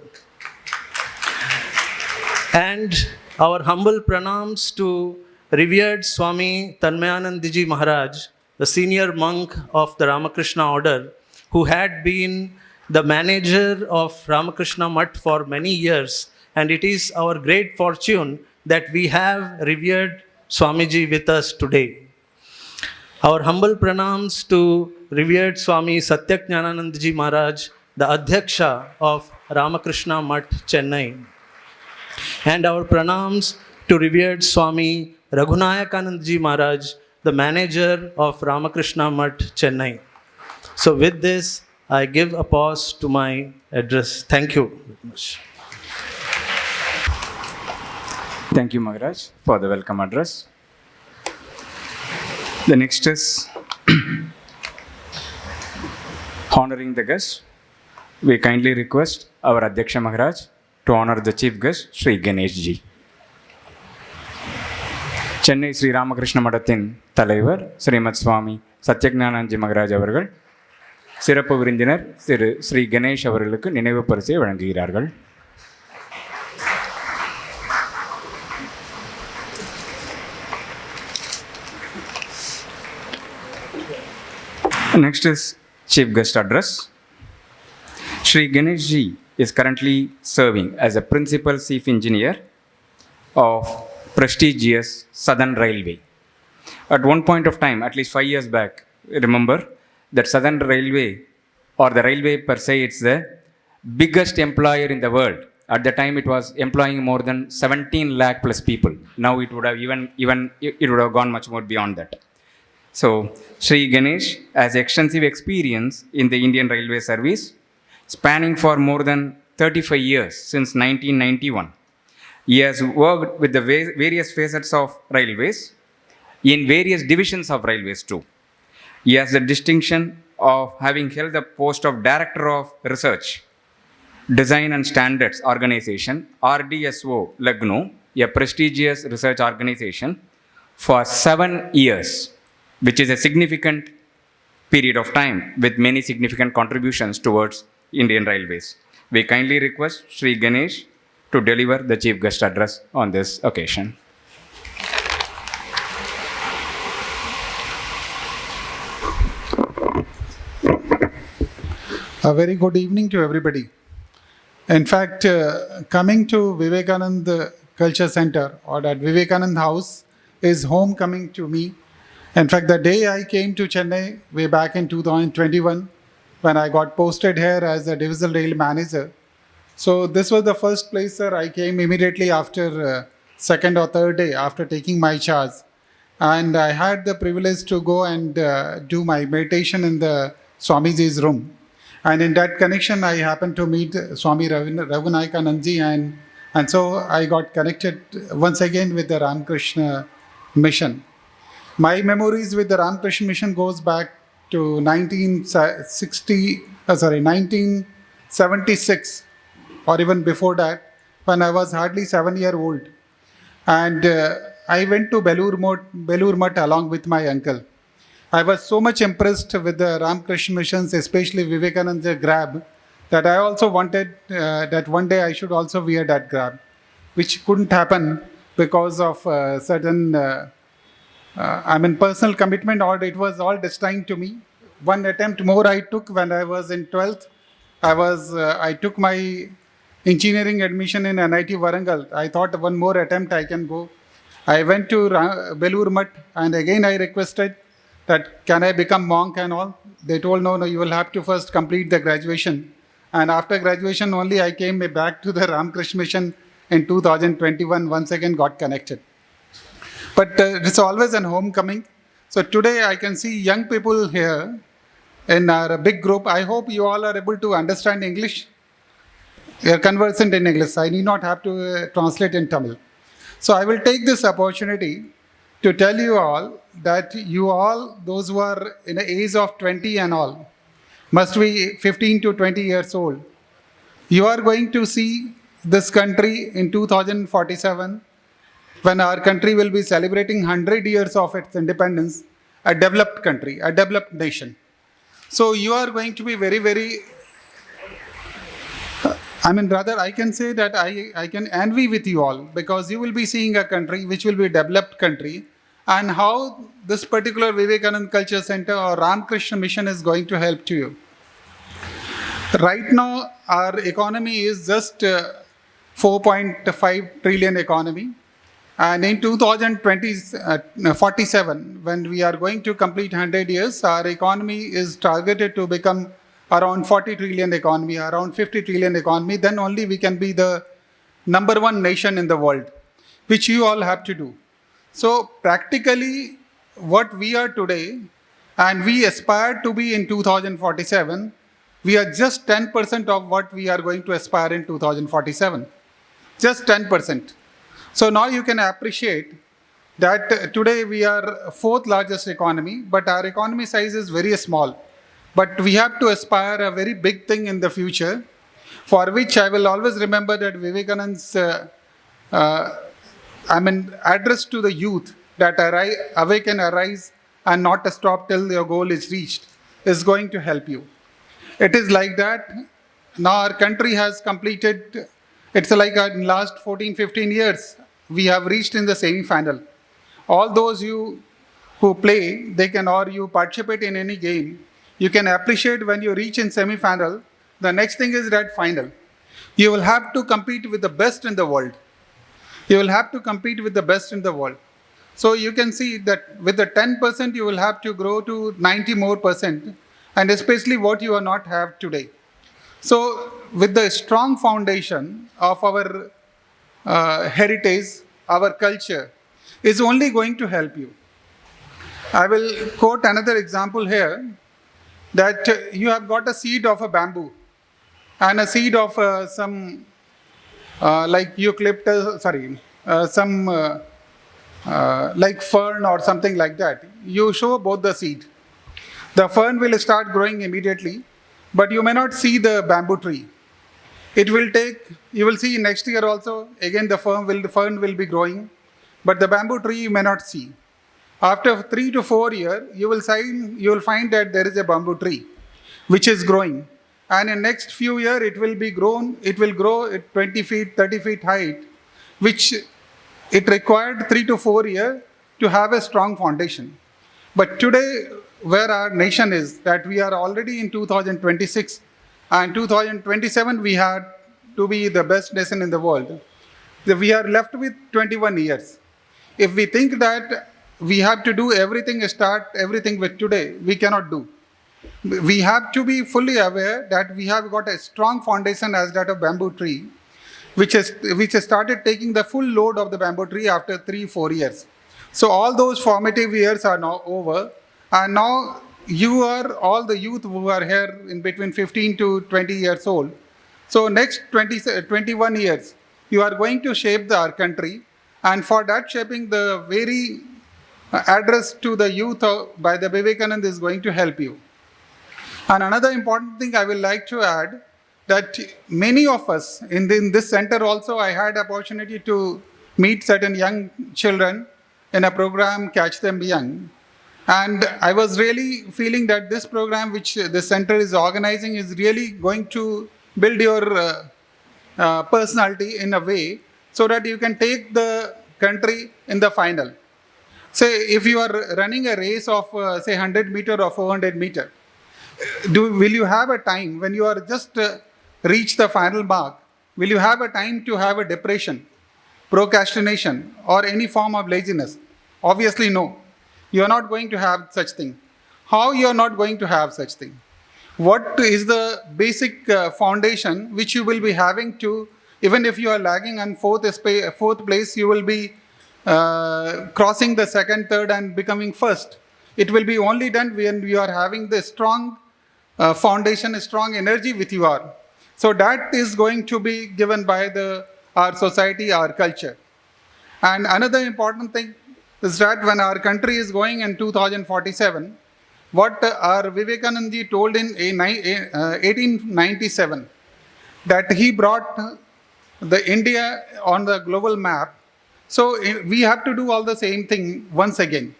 Speaker 6: And our humble pranams to revered Swami Tanmayanandji Maharaj, the senior monk of the Ramakrishna order, who had been the manager of Ramakrishna Mutt for many years. And it is our great fortune that we have revered Swamiji with us today. Our humble pranams to revered Swami Satyajnananandji Maharaj, the Adhyaksha of Ramakrishna Mutt, Chennai. And our pranams to revered Swami Raghunayakanandji Maharaj, the manager of Ramakrishna Mutt, Chennai. So with this, I give a pause to my address. Thank you very much.
Speaker 4: Thank you, Maharaj, for the welcome address. The next is honoring the guest. We kindly request our Adhyaksha Maharaj to honor the chief guest, Sri Ganesh Ji. Chennai Sri Ramakrishna Madathin தலைவர் ஸ்ரீமத் சுவாமி சத்யஞானந்தி மகராஜ் அவர்கள் சிறப்பு விருந்தினர் திரு ஸ்ரீ கணேஷ் அவர்களுக்கு நினைவு பரிசை வழங்குகிறார்கள். Next is chief guest address. Sri Ganesh Ji is currently serving as a principal chief engineer of prestigious Southern Railway. At one point of time, at least 5 years back, remember that Southern Railway, or the railway per se, it's the biggest employer in the world. At the time, it was employing more than 17 lakh plus people. Now it would have it would have gone much more beyond that. So, Sri Ganesh has extensive experience in the Indian Railway Service, spanning for more than 35 years since 1991. He has worked with the various facets of railways, in various divisions of railways too. He has the distinction of having held the post of Director of Research, Design and Standards Organization, RDSO Lucknow, a prestigious research organization, for 7 years, which is a significant period of time with many significant contributions towards Indian Railways. We kindly request Sri Ganesh to deliver the chief guest address on this occasion.
Speaker 7: A very good evening to everybody. In fact, coming to Vivekananda Culture Center or at Vivekananda House is homecoming to me. In fact, the day I came to Chennai way back in 2021, when I got posted here as a divisional rail manager. So this was the first place, sir. I came immediately after second or third day after taking my charge. And I had the privilege to go and do my meditation in the Swamiji's room. And in that connection, I happened to meet Swami Raghunayakanandji, and so I got connected once again with the Ramakrishna mission. My memories with the Ramakrishna mission goes back to 1976, or even before that, when I was hardly 7-year-old. And I went to Belur Mutt along with my uncle. I was so much impressed with the Ramakrishna missions, especially Vivekananda grab, that I also wanted that one day I should also wear that grab, which couldn't happen because of certain personal commitment, or it was all destined to me. One attempt more I took when I was in 12th. I took my engineering admission in NIT Warangal. I thought one more attempt I can go. I went to Belur Mutt, and again I requested that can I become monk and all. They told no, you will have to first complete the graduation. And after graduation only I came back to the Ramakrishna mission in 2021, once again got connected. But it's always an homecoming. So today I can see young people here in our big group. I hope you all are able to understand English. You are conversant in English. I need not have to translate in Tamil. So I will take this opportunity to tell you all that you all, those who are in the age of 20 and all, must be 15 to 20 years old. You are going to see this country in 2047, when our country will be celebrating 100 years of its independence, a developed country, a developed nation. So you are going to be very, very, I can say that I can envy with you all, because you will be seeing a country which will be a developed country, and how this particular Vivekananda Culture Center or Ramakrishna Mission is going to help to you. Right now, our economy is just 4.5 trillion economy. And in 2047, when we are going to complete 100 years, our economy is targeted to become around 40 trillion economy, around 50 trillion economy. Then only we can be the number one nation in the world, which you all have to do. So practically what we are today, and we aspire to be in 2047, we are just 10% of what we are going to aspire in 2047. Just 10%. So now you can appreciate that today we are fourth largest economy, but our economy size is very small. But we have to aspire a very big thing in the future, for which I will always remember that Vivekananda's address to the youth, that awaken, arise, and not to stop till your goal is reached, is going to help you. It is like that. Now our country has completed, it's like in last 14-15 years, we have reached in the semi-final. All those you who play, they can, or you participate in any game, you can appreciate when you reach in semi-final. The next thing is that final. You will have to compete with the best in the world. You will have to compete with the best in the world. So you can see that with the 10%, you will have to grow to 90 more %, and especially what you are not have today. So with the strong foundation of our heritage, our culture, is only going to help you. I will quote another example here, that you have got a seed of a bamboo and a seed of some like eucalyptus, like fern or something like that. You show both the seed. The fern will start growing immediately, but you may not see the bamboo tree. It will take, you will see next year also, again the fern will be growing, but the bamboo tree you may not see. After 3 to 4 years, you will find that there is a bamboo tree which is growing. And in next few years, it will grow at 20 feet, 30 feet height, which it required 3 to 4 years to have a strong foundation. But today, where our nation is, that we are already in 2026, and 2027 we had to be the best nation in the world. We are left with 21 years. If we think that we have to do everything, start everything with today, we cannot do. We have to be fully aware that we have got a strong foundation as that of bamboo tree, which has started taking the full load of the bamboo tree after 3-4 years. So all those formative years are now over, and now you are all the youth who are here in between 15 to 20 years old. So next 21 years, you are going to shape our country, and for that shaping, the very address to the youth by the Vivekananda is going to help you. And another important thing I will like to add, that many of us in this center also, I had opportunity to meet certain young children in a program, Catch Them Young. And I was really feeling that this program which the center is organizing is really going to build your personality in a way so that you can take the country in the final. Say if you are running a race of say 100 meter or 400 meter, will you have a time when you are just reach the final mark, will you have a time to have a depression, procrastination or any form of laziness? Obviously no. You are not going to have such thing. How you are not going to have such thing? What is the basic foundation which you will be having to, even if you are lagging on fourth place, you will be crossing the second, third and becoming first. It will be only done when you are having the strong foundation, a strong energy with you are. So that is going to be given by our society, our culture. And another important thing is that when our country is going in 2047, what our Vivekananda ji told in 1897, that he brought the India on the global map. So we have to do all the same thing once again.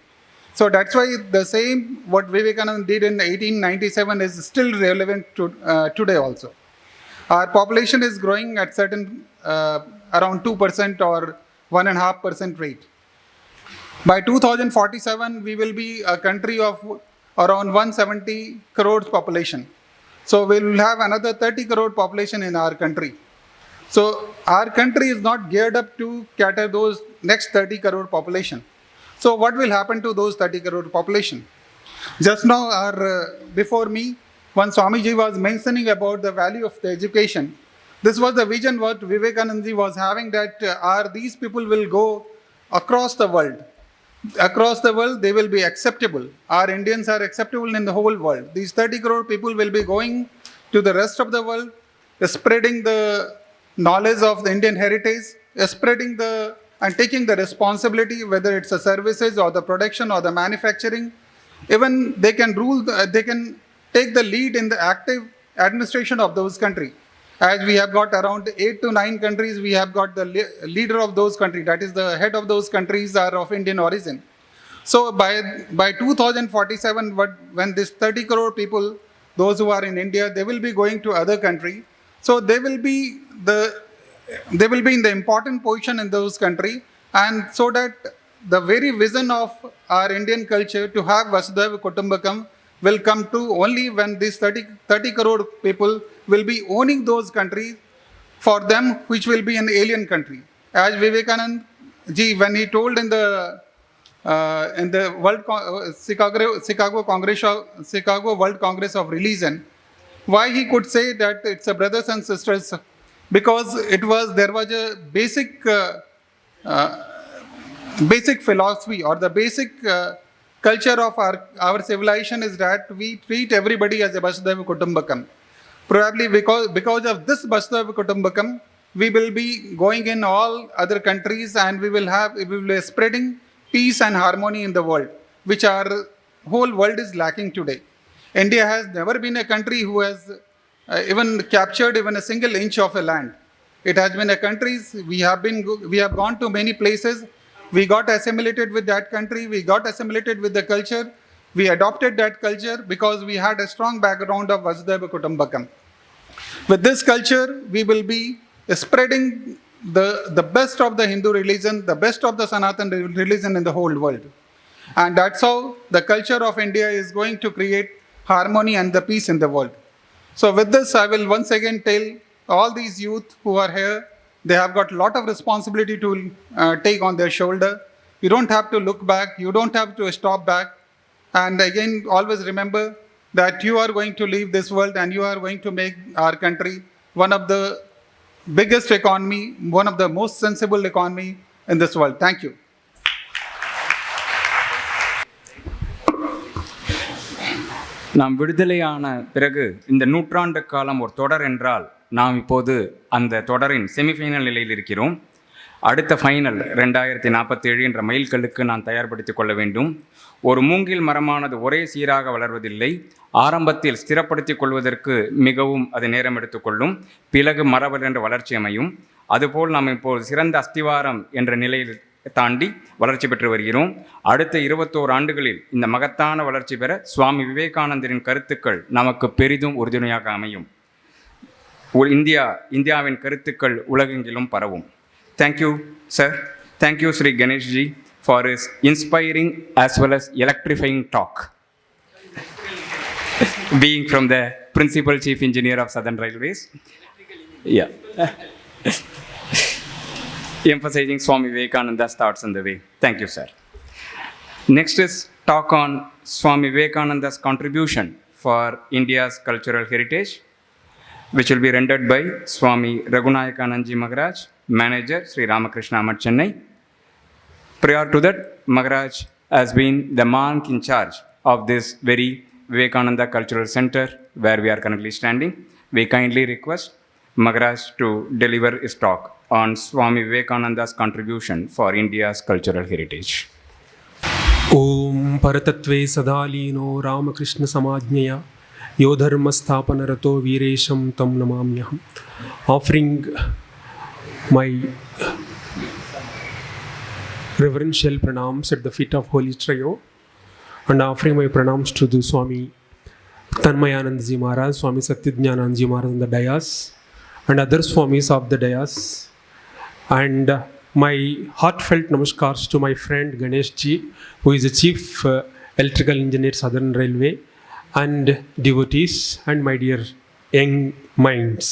Speaker 7: So that's why the same what Vivekananda did in 1897 is still relevant to today also. Our population is growing at certain around 2% or 1.5% rate. By 2047, we will be a country of around 170 crores population. So we will have another 30 crore population in our country. So our country is not geared up to cater those next 30 crore population. So what will happen to those 30 crore population? Just now, before me, when Swamiji was mentioning about the value of the education, this was the vision what Vivekananda was having, that these people will go across the world. Across the world, they will be acceptable. Our Indians are acceptable in the whole world. These 30 crore people will be going to the rest of the world, spreading the knowledge of the Indian heritage, spreading and taking the responsibility, whether it's the services or the production or the manufacturing. Even they can they can take the lead in the active administration of those countries. As we have got around 8 to 9 countries, we have got the leader of those countries, that is the head of those countries are of Indian origin. So by 2047, when this 30 crore people, those who are in India, they will be going to other countries. So they will be in the important position in those countries, and so that the very vision of our Indian culture to have Vasudhaiva Kutumbakam will come to only when these 30 crore people will be owning those countries for them, which will be an alien country. As Vivekananda ji, when he told in the Chicago World Congress of Religion, why he could say that it's a brothers and sisters, because there was a basic philosophy or the basic culture of our civilization is that we treat everybody as a Vasudhaiva Kutumbakam. Probably because of this Vasudhaiva Kutumbakam, we will be going in all other countries and we will be spreading peace and harmony in the world, which our whole world is lacking today. India has never been a country who has even captured even a single inch of a land. It has been a country, we have gone to many places, we got assimilated with that country, we got assimilated with the culture, we adopted that culture because we had a strong background of Vasudhaiva Kutumbakam. With this culture, we will be spreading the best of the Hindu religion, the best of the Sanatana religion in the whole world. And that's how the culture of India is going to create harmony and the peace in the world. So with this, I will once again tell all these youth who are here, they have got a lot of responsibility to take on their shoulder. You don't have to look back, you don't have to stop back. And again, always remember that you are going to leave this world and you are going to make our country one of the biggest economy, one of the most sensible economy in this world. Thank you.
Speaker 4: நாம் விடுதலையான பிறகு இந்த நூற்றாண்டு காலம் ஒரு தொடர் என்றால் நாம் இப்போது அந்த தொடரின் செமிஃபைனல் நிலையில் இருக்கிறோம். அடுத்த ஃபைனல் 2047 என்ற மைல்கல்லுக்கு நான் தயார்படுத்திக் கொள்ள வேண்டும். ஒரு மூங்கில் மரமானது ஒரே சீராக வளர்வதில்லை. ஆரம்பத்தில் ஸ்திரப்படுத்திக் கொள்வதற்கு மிகவும் அது நேரம் எடுத்துக்கொள்ளும். பிறகு மரபல் என்ற வளர்ச்சி அமையும். அதுபோல் நாம் இப்போது சிறந்த அஸ்திவாரம் என்ற நிலையில் தாண்டி வளர்ச்சி பெற்று வருகிறோம். அடுத்த 21 ஆண்டுகளில் இந்த மகத்தான வளர்ச்சி பெற சுவாமி விவேகானந்தரின் கருத்துக்கள் நமக்கு பெரிதும் உறுதுணையாக அமையும். இந்தியாவின் கருத்துக்கள் உலகெங்கிலும் பரவும். Thank you sir. Thank you Shri Ganeshji for his inspiring as well as electrifying talk. Being from the Principal Chief Engineer of Southern Railways. Yeah. Emphasizing Swami Vivekananda's thoughts on the way. Thank you, sir. Next is talk on Swami Vivekananda's contribution for India's cultural heritage, which will be rendered by Swami Raghunayakananji Maharaj, Manager, Sri Ramakrishna-Vivekananda, Chennai. Prior to that, Maharaj has been the monk in charge of this very Vivekananda Cultural Center where we are currently standing. We kindly request Maharaj to deliver his talk on Swami Vivekananda's contribution for India's cultural heritage.
Speaker 8: Om Paratatve Sadalino Ramakrishna Samajnaya Yodharmasthapanarato Viresham Tam Namamyaham. Offering my reverential pranams at the feet of Holy Trio and offering my pranams to the Swami Tanmayanandaji Maharaj, Swami Satyajnanandaji Maharaj on the dais and other Swamis of the dais, and my heartfelt namaskars to my friend Ganesh Ji, who is the Chief Electrical Engineer Southern Railway, and devotees and my dear young minds.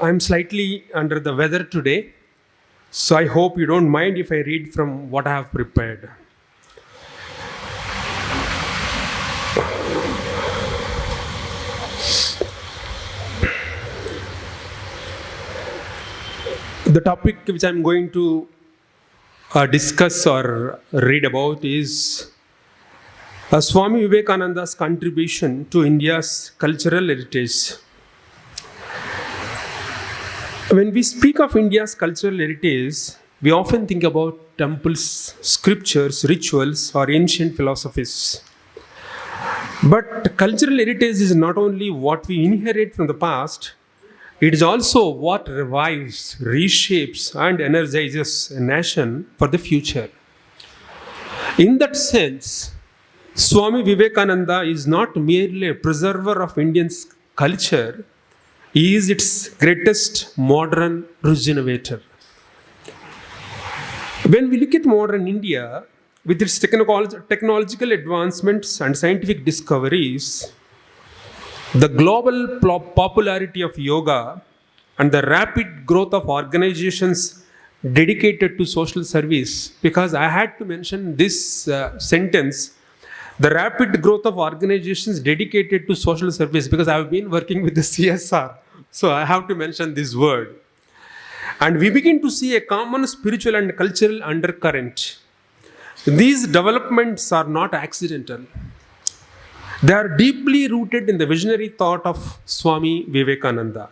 Speaker 8: I'm slightly under the weather today, so I hope you don't mind if I read from what I have prepared. The topic which I'm going to discuss or read about is Swami Vivekananda's contribution to India's cultural heritage. When we speak of India's cultural heritage, we often think about temples, scriptures, rituals, or ancient philosophies. But cultural heritage is not only what we inherit from the past, it is also what revives, reshapes, and energizes a nation for the future. In that sense, Swami Vivekananda is not merely a preserver of Indian culture, he is its greatest modern regenerator. When we look at modern India, with its technological advancements and scientific discoveries, the global popularity of yoga, and the rapid growth of organizations dedicated to social service, because I had to mention this sentence, the rapid growth of organizations dedicated to social service, because I have been working with the CSR, so I have to mention this word. And we begin to see a common spiritual and cultural undercurrent. These developments are not accidental. They are deeply rooted in the visionary thought of Swami Vivekananda.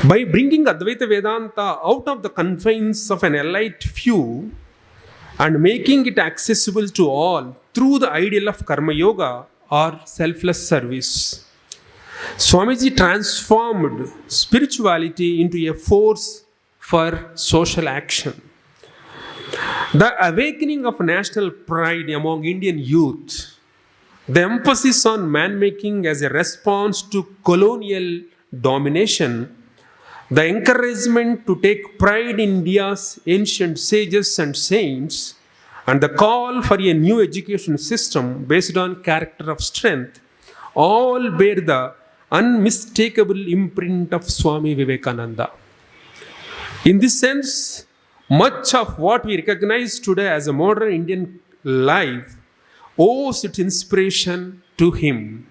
Speaker 8: By bringing Advaita Vedanta out of the confines of an elite few and making it accessible to all through the ideal of Karma Yoga or selfless service, Swamiji transformed spirituality into a force for social action. The awakening of national pride among Indian youth, the emphasis on man-making as a response to colonial domination, the encouragement to take pride in India's ancient sages and saints, and the call for a new education system based on character of strength, all bear the unmistakable imprint of Swami Vivekananda. In this sense, much of what we recognize today as a modern Indian life owes its inspiration to him.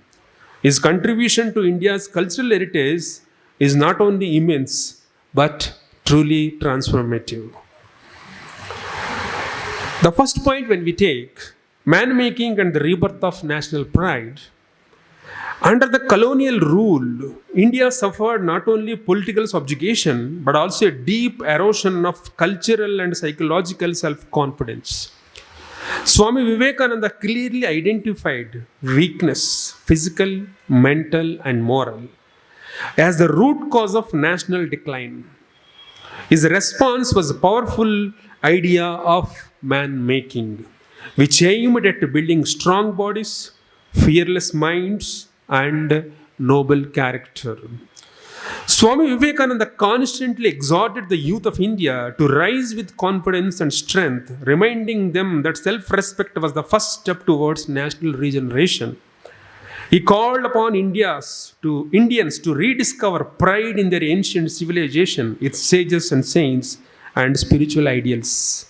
Speaker 8: His contribution to India's cultural heritage is not only immense but truly transformative. The first point when we take man making and the rebirth of national pride, under the colonial rule, India suffered not only political subjugation but also a deep erosion of cultural and psychological self-confidence. Swami Vivekananda clearly identified weakness, physical, mental, and moral, as the root cause of national decline. His response was a powerful idea of man making, which aimed at building strong bodies, fearless minds, and noble character. Swami Vivekananda constantly exhorted the youth of India to rise with confidence and strength, reminding them that self-respect was the first step towards national regeneration. He called upon Indians to rediscover pride in their ancient civilization, its sages and saints, and spiritual ideals.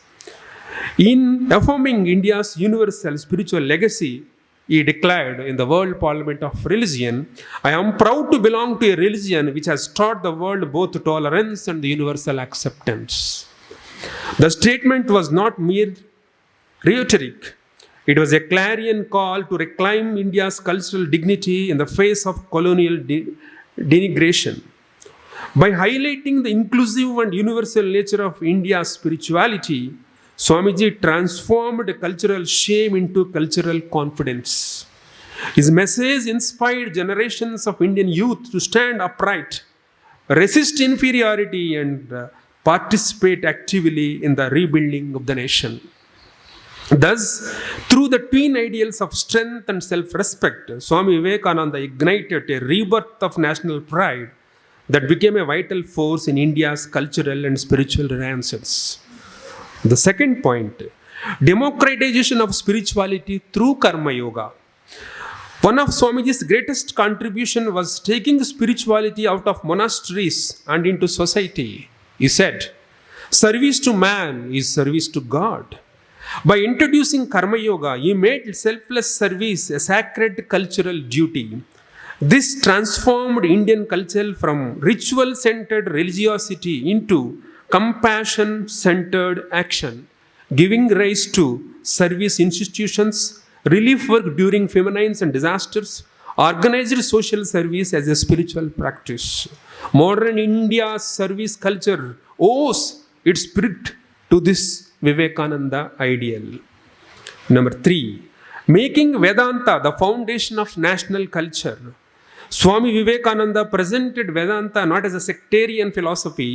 Speaker 8: In affirming India's universal spiritual legacy, he declared in the World Parliament of Religion, "I am proud to belong to a religion which has taught the world both tolerance and the universal acceptance." The statement was not mere rhetoric. It was a clarion call to reclaim India's cultural dignity in the face of colonial denigration. By highlighting the inclusive and universal nature of India's spirituality, Swamiji transformed cultural shame into cultural confidence. His message inspired generations of Indian youth to stand upright, resist inferiority, and participate actively in the rebuilding of the nation. Thus, through the twin ideals of strength and self-respect, Swami Vivekananda ignited a rebirth of national pride that became a vital force in India's cultural and spiritual renaissance. The second point, democratization of spirituality through Karma Yoga. One of Swamiji's greatest contribution was taking spirituality out of monasteries and into society. He said, "Service to man is service to God." By introducing Karma Yoga, he made selfless service a sacred cultural duty. This transformed Indian culture from ritual-centered religiosity into compassion-centered action, giving rise to service institutions, relief work during famines and disasters, organized social service as a spiritual practice. Modern India's service culture owes its spirit to this Vivekananda ideal. Number 3, making Vedanta the foundation of national culture. Swami Vivekananda presented Vedanta not as a sectarian philosophy,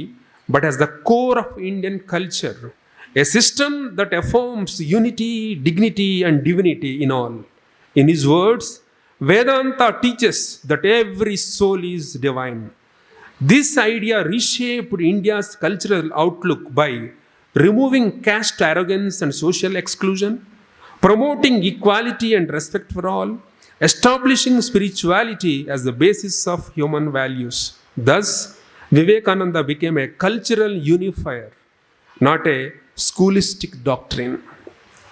Speaker 8: but as the core of Indian culture, a system that affirms unity, dignity, and divinity in all. In his words, Vedanta teaches that every soul is divine. This idea reshaped India's cultural outlook by removing caste arrogance and social exclusion, promoting equality and respect for all, establishing spirituality as the basis of human values. Thus, Vivekananda became a cultural unifier, not a schoolistic doctrine.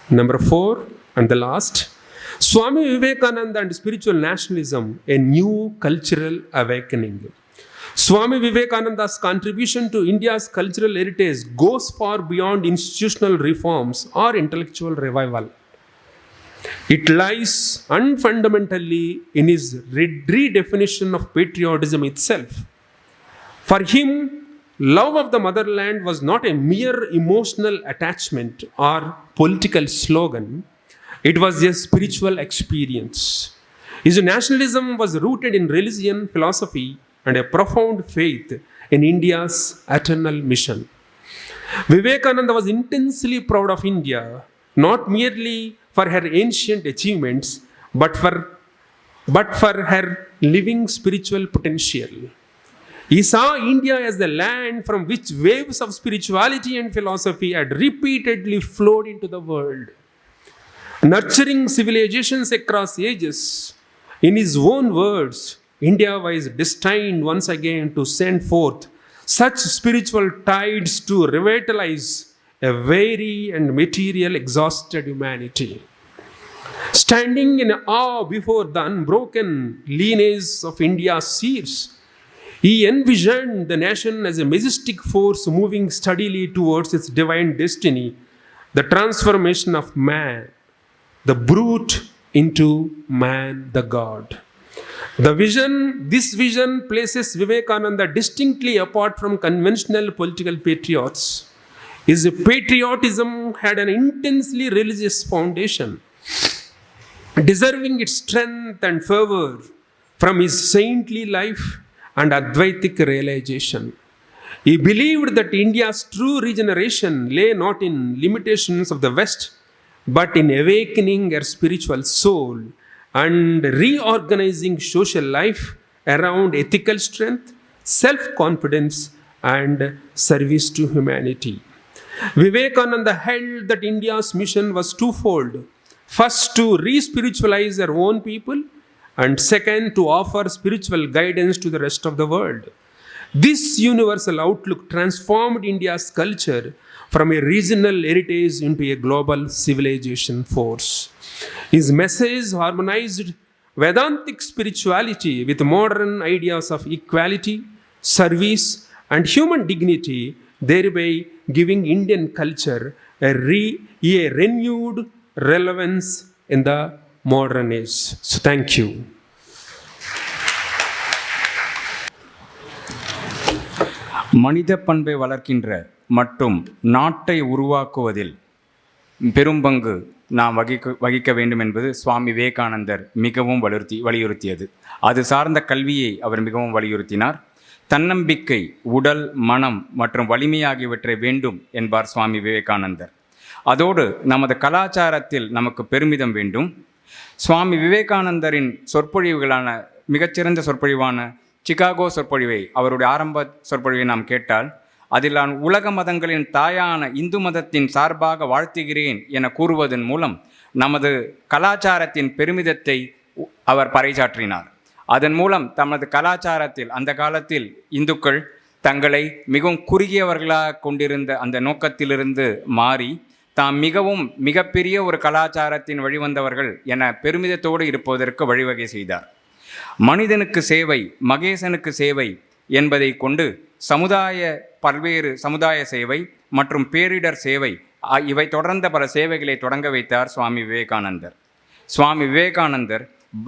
Speaker 8: Number 4, and the last, Swami Vivekananda and spiritual nationalism, a new cultural awakening. Swami Vivekananda's contribution to India's cultural heritage goes far beyond institutional reforms or intellectual revival. It lies fundamentally in his redefinition of patriotism itself. For him, love of the motherland was not a mere emotional attachment or political slogan. It was a spiritual experience. His nationalism was rooted in religion, philosophy, and a profound faith in India's eternal mission. Vivekananda was intensely proud of India, not merely for her ancient achievements, but for her living spiritual potential. He saw India as the land from which waves of spirituality and philosophy had repeatedly flowed into the world, nurturing civilizations across ages. In his own words, India was destined once again to send forth such spiritual tides to revitalize a weary and material exhausted humanity. Standing in awe before the unbroken lineage of India's seers, he envisioned the nation as a majestic force moving steadily towards its divine destiny, the transformation of man, the brute into man, the God. This vision places Vivekananda distinctly apart from conventional political patriots. His patriotism had an intensely religious foundation, deserving its strength and fervor from his saintly life and Advaitic realization. He believed that India's true regeneration lay not in limitations of the West, but in awakening her spiritual soul and reorganizing social life around ethical strength, self-confidence, and service to humanity. Vivekananda held that India's mission was twofold. First, to re-spiritualize her own people, and second, to offer spiritual guidance to the rest of the world. This universal outlook transformed India's culture from a regional heritage into a global civilization force. His message harmonized Vedantic spirituality with modern ideas of equality, service, and human dignity, thereby giving Indian culture a renewed relevance in the modern age. So, thank you.
Speaker 4: மனித பண்பை வளர்க்கின்ற மற்றும் நாட்டை உருவாக்குவதில் பெரும்பங்கு நாம் வகிக்க வேண்டும் என்பது சுவாமி விவேகானந்தர் மிகவும் வலியுறுத்தியது. அது சார்ந்த கல்வியை அவர் மிகவும் வலியுறுத்தினார். தன்னம்பிக்கை, உடல், மனம் மற்றும் வலிமை ஆகியவற்றை வேண்டும் என்பார் சுவாமி விவேகானந்தர். அதோடு நமது கலாச்சாரத்தில் நமக்கு பெருமிதம் வேண்டும். சுவாமி விவேகானந்தரின் சொற்பொழிவுகளான மிகச்சிறந்த சொற்பொழிவான சிகாகோ சொற்பொழிவை, அவருடைய ஆரம்ப சொற்பொழிவை நாம் கேட்டால், அதில் நான் உலக மதங்களின் தாயான இந்து மதத்தின் சார்பாக வாழ்த்துகிறேன் என கூறுவதன் மூலம் நமது கலாச்சாரத்தின் பெருமிதத்தை அவர் பறைசாற்றினார். அதன் மூலம் தமது கலாச்சாரத்தில் அந்த காலத்தில் இந்துக்கள் தங்களை மிகவும் குறுகியவர்களாக கொண்டிருந்த அந்த நோக்கத்திலிருந்து மாறி தாம் மிகப்பெரிய ஒரு கலாச்சாரத்தின் வழிவந்தவர்கள் என பெருமிதத்தோடு இருப்பதற்கு வழிவகை செய்தார். மனிதனுக்கு சேவை, மகேசனுக்கு சேவை என்பதை கொண்டு பல்வேறு சமுதாய சேவை மற்றும் பேரிடர் சேவை இவை தொடர்ந்த பல சேவைகளை தொடங்க வைத்தார் சுவாமி விவேகானந்தர். சுவாமி விவேகானந்தர்